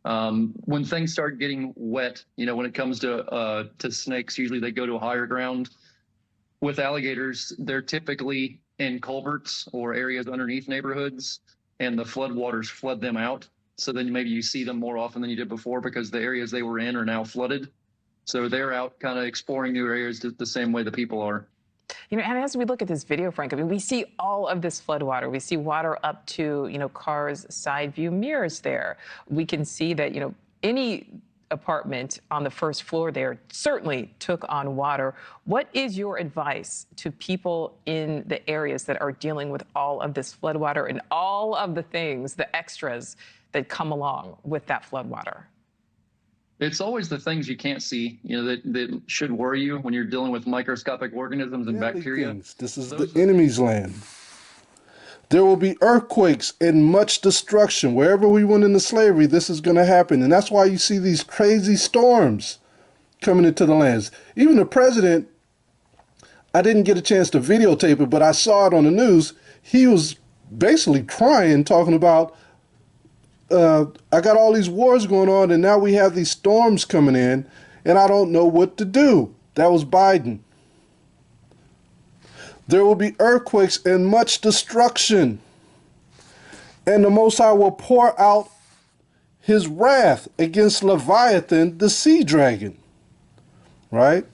When things start getting wet, when it comes to snakes, usually they go to a higher ground. With alligators, they're typically in culverts or areas underneath neighborhoods, and the floodwaters flood them out. So then maybe you see them more often than you did before because the areas they were in are now flooded. So they're out kind of exploring new areas the same way the people are. And as we look at this video, Frank, we see all of this flood water. We see water up to, cars' side view mirrors there. We can see that, any apartment on the first floor there certainly took on water. What is your advice to people in the areas that are dealing with all of this flood water and all of the things, the extras that come along with that flood water? It's always the things you can't see, that should worry you when you're dealing with microscopic organisms and bacteria. This is the enemy's land. There will be earthquakes and much destruction. Wherever we went into slavery, this is going to happen. And that's why you see these crazy storms coming into the lands. Even the president, I didn't get a chance to videotape it, but I saw it on the news. He was basically crying, talking about, I got all these wars going on, and now we have these storms coming in, and I don't know what to do. That was Biden. There will be earthquakes and much destruction, and the Most High will pour out his wrath against Leviathan, the sea dragon. Right?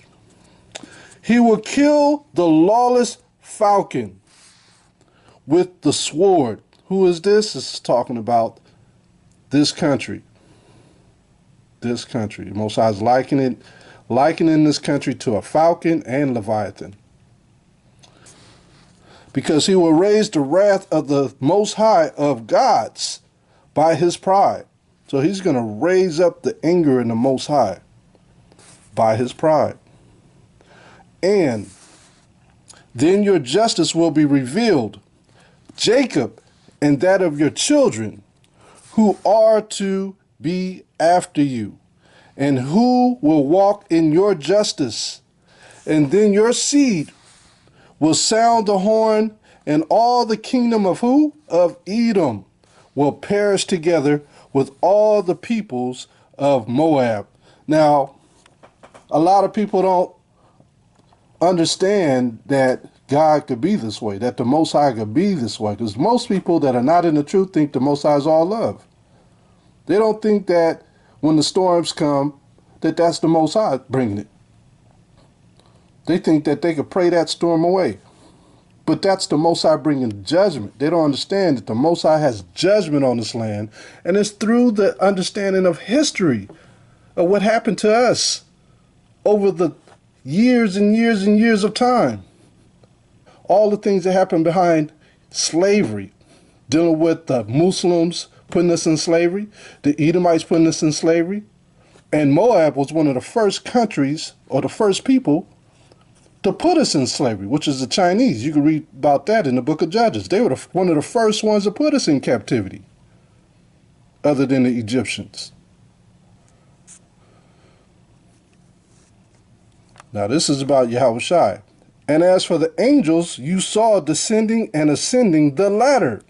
He will kill the lawless falcon with the sword. Who is this? This is talking about this country. This country. The Most High is likening this country to a falcon and Leviathan. Because he will raise the wrath of the Most High of gods by his pride. So he's going to raise up the anger in the Most High by his pride. And then your justice will be revealed, Jacob and that of your children, who are to be after you, and who will walk in your justice. And then your seed will sound the horn, and all the kingdom of who? Of Edom will perish together with all the peoples of Moab. Now, a lot of people don't understand that God could be this way, that the Most High could be this way, because most people that are not in the truth think the Most High is all love. They don't think that when the storms come, that that's the Most High bringing it. They think that they could pray that storm away. But that's the Most High bringing judgment. They don't understand that the Most High has judgment on this land, and it's through the understanding of history, of what happened to us over the years and years and years of time. All the things that happened behind slavery, dealing with the Muslims putting us in slavery, the Edomites putting us in slavery, and Moab was one of the first countries, or the first people, to put us in slavery, which is the Chinese. You can read about that in the book of Judges. They were one of the first ones to put us in captivity, other than the Egyptians. Now this is about Yahushua. And as for the angels, you saw descending and ascending the ladder.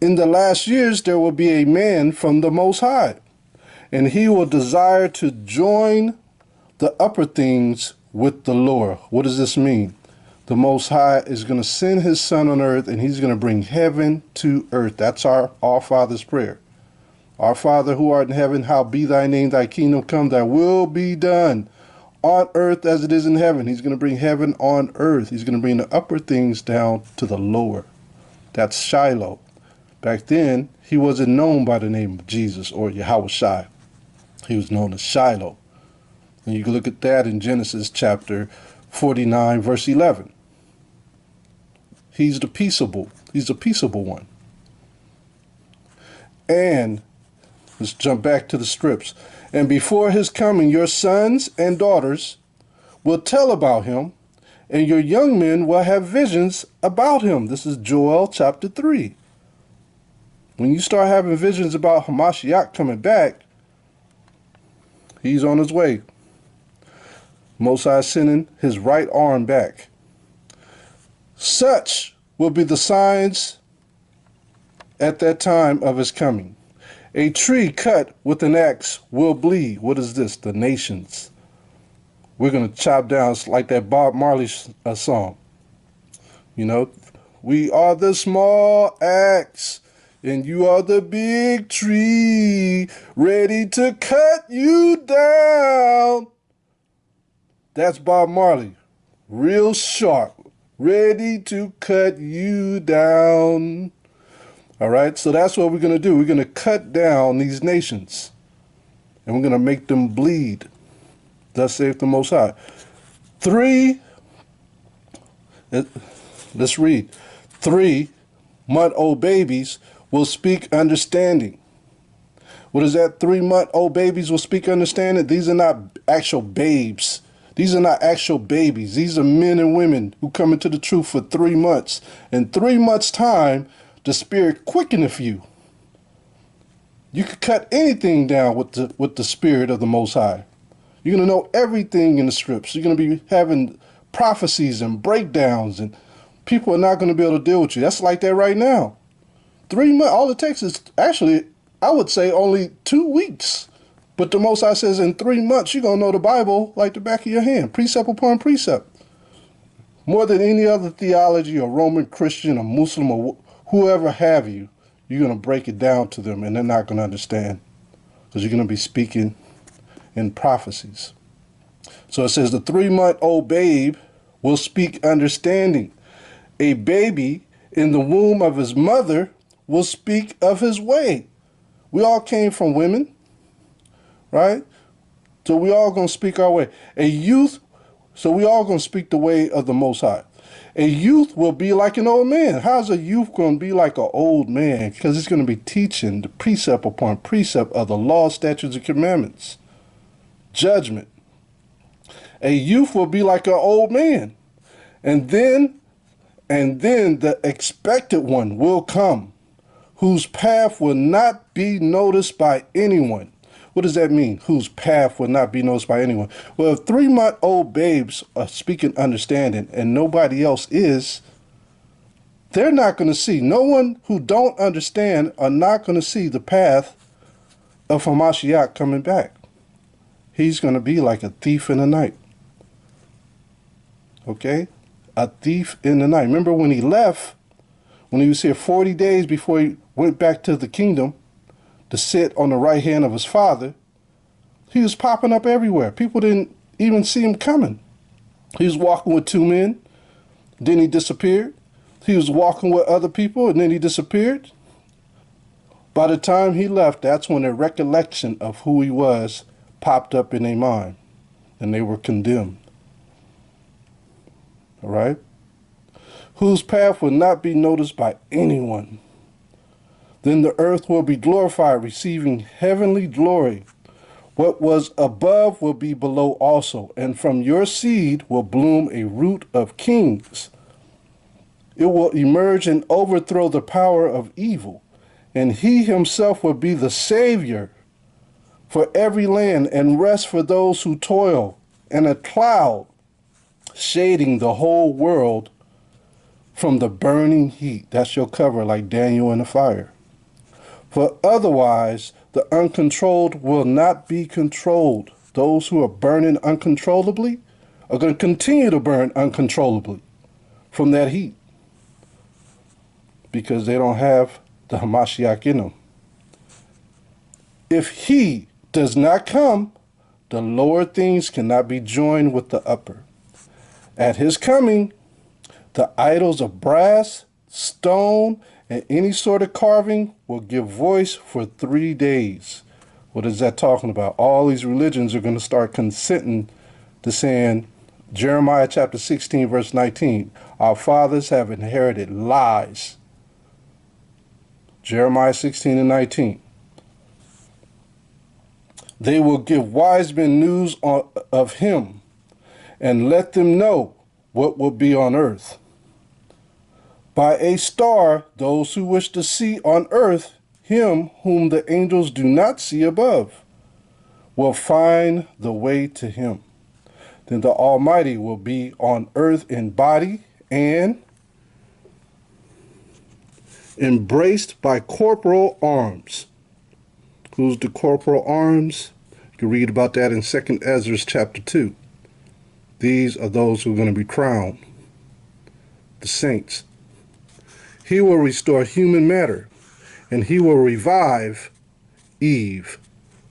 In the last years there will be a man from the Most High, and he will desire to join the upper things with the lower. What does this mean? The Most High is going to send his Son on earth, and he's going to bring heaven to earth. That's our Father's prayer. Our Father who art in heaven, hallowed be thy name, thy kingdom come, thy will be done on earth as it is in heaven. He's going to bring heaven on earth. He's going to bring the upper things down to the lower. That's Shiloh. Back then, he wasn't known by the name of Jesus or Yahushua. He was known as Shiloh. And you can look at that in Genesis chapter 49, verse 11. He's the peaceable. He's the peaceable one. And let's jump back to the scripts. And before his coming, your sons and daughters will tell about him, and your young men will have visions about him. This is Joel chapter 3. When you start having visions about Hamashiach coming back, he's on his way. Mosai sending his right arm back. Such will be the signs at that time of his coming. A tree cut with an axe will bleed. What is this? The nations. We're going to chop down. It's like that Bob Marley song. You know, we are the small axe, and you are the big tree, ready to cut you down. That's Bob Marley. Real sharp. Ready to cut you down. All right, so that's what we're going to do. We're going to cut down these nations, and we're going to make them bleed. Thus saith the Most High. Let's read. 3-month-old babies will speak understanding. What is that? 3-month-old babies will speak understanding? These are not actual babes. These are not actual babies. These are men and women who come into the truth for 3 months. In 3 months' time, the Spirit quickeneth you. You could cut anything down with the Spirit of the Most High. You're going to know everything in the scripts. You're going to be having prophecies and breakdowns, and people are not going to be able to deal with you. That's like that right now. 3 months, all it takes is actually, I would say, only 2 weeks. But the Most High says in 3 months, you're going to know the Bible like the back of your hand, precept upon precept. More than any other theology or Roman Christian or Muslim or whoever have you, you're going to break it down to them, and they're not going to understand, because you're going to be speaking in prophecies. So it says the 3-month-old babe will speak understanding. A baby in the womb of his mother will speak of his way. We all came from women, right? So we all going to speak our way. A youth, so we all going to speak the way of the Most High. A youth will be like an old man. How's a youth going to be like an old man? Because it's going to be teaching the precept upon precept of the law, statutes, and commandments. Judgment. A youth will be like an old man. And then the expected one will come, whose path will not be noticed by anyone. What does that mean? Whose path will not be noticed by anyone? Well, if 3-month-old babes are speaking understanding and nobody else is, they're not going to see. No one who don't understand are not going to see the path of Hamashiach coming back. He's going to be like a thief in the night. Okay? A thief in the night. Remember when he left, when he was here 40 days before he went back to the kingdom to sit on the right hand of his father, he was popping up everywhere. People didn't even see him coming. He was walking with 2 men, then he disappeared. He was walking with other people, and then he disappeared. By the time he left, that's when the recollection of who he was popped up in their mind, and they were condemned. All right? Whose path will not be noticed by anyone. Then the earth will be glorified, receiving heavenly glory. What was above will be below also, and from your seed will bloom a root of kings. It will emerge and overthrow the power of evil, and he himself will be the Savior for every land and rest for those who toil, and a cloud shading the whole world from the burning heat. That's your cover, like Daniel in the fire. For otherwise, the uncontrolled will not be controlled. Those who are burning uncontrollably are going to continue to burn uncontrollably from that heat, because they don't have the Hamashiach in them. If he does not come, the lower things cannot be joined with the upper. At his coming, the idols of brass, stone, and any sort of carving will give voice for 3 days. What is that talking about? All these religions are going to start consenting to saying, Jeremiah chapter 16, verse 19, our fathers have inherited lies. Jeremiah 16 and 19. They will give wise men news of him, and let them know what will be on earth. By a star, those who wish to see on earth him whom the angels do not see above will find the way to him. Then the Almighty will be on earth in body and embraced by corporal arms. Who's the corporal arms? You can read about that in 2 Ezra chapter 2. These are those who are going to be crowned, the saints. He will restore human matter, and he will revive Eve,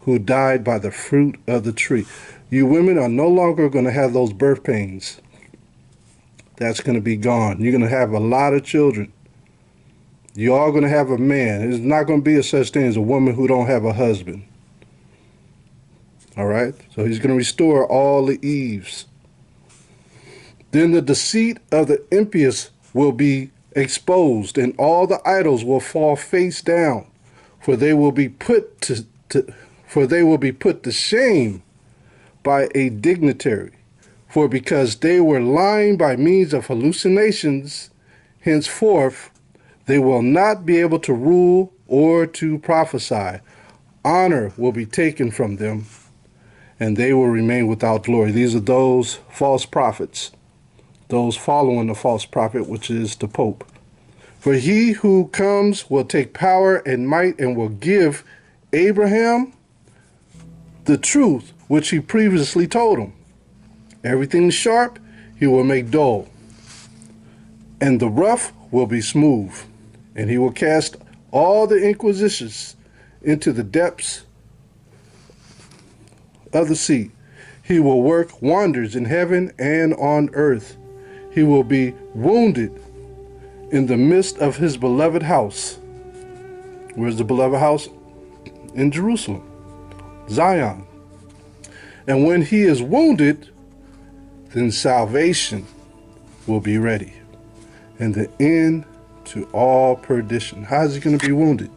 who died by the fruit of the tree. You women are no longer going to have those birth pains. That's going to be gone. You're going to have a lot of children. You are going to have a man. There's not going to be a such thing as a woman who don't have a husband. All right? So he's going to restore all the Eves. Then the deceit of the impious will be exposed, and all the idols will fall face down, for they will be put to shame by a dignitary. For because they were lying by means of hallucinations, henceforth they will not be able to rule or to prophesy. Honor will be taken from them, and they will remain without glory. These are those false prophets, those following the false prophet, which is the Pope. For he who comes will take power and might and will give Abraham the truth which he previously told him. Everything sharp he will make dull, and the rough will be smooth. And he will cast all the inquisitions into the depths of the sea. He will work wonders in heaven and on earth. He will be wounded in the midst of his beloved house. Where's the beloved house? In Jerusalem, Zion. And when he is wounded, then salvation will be ready, and the end to all perdition. How is he going to be wounded?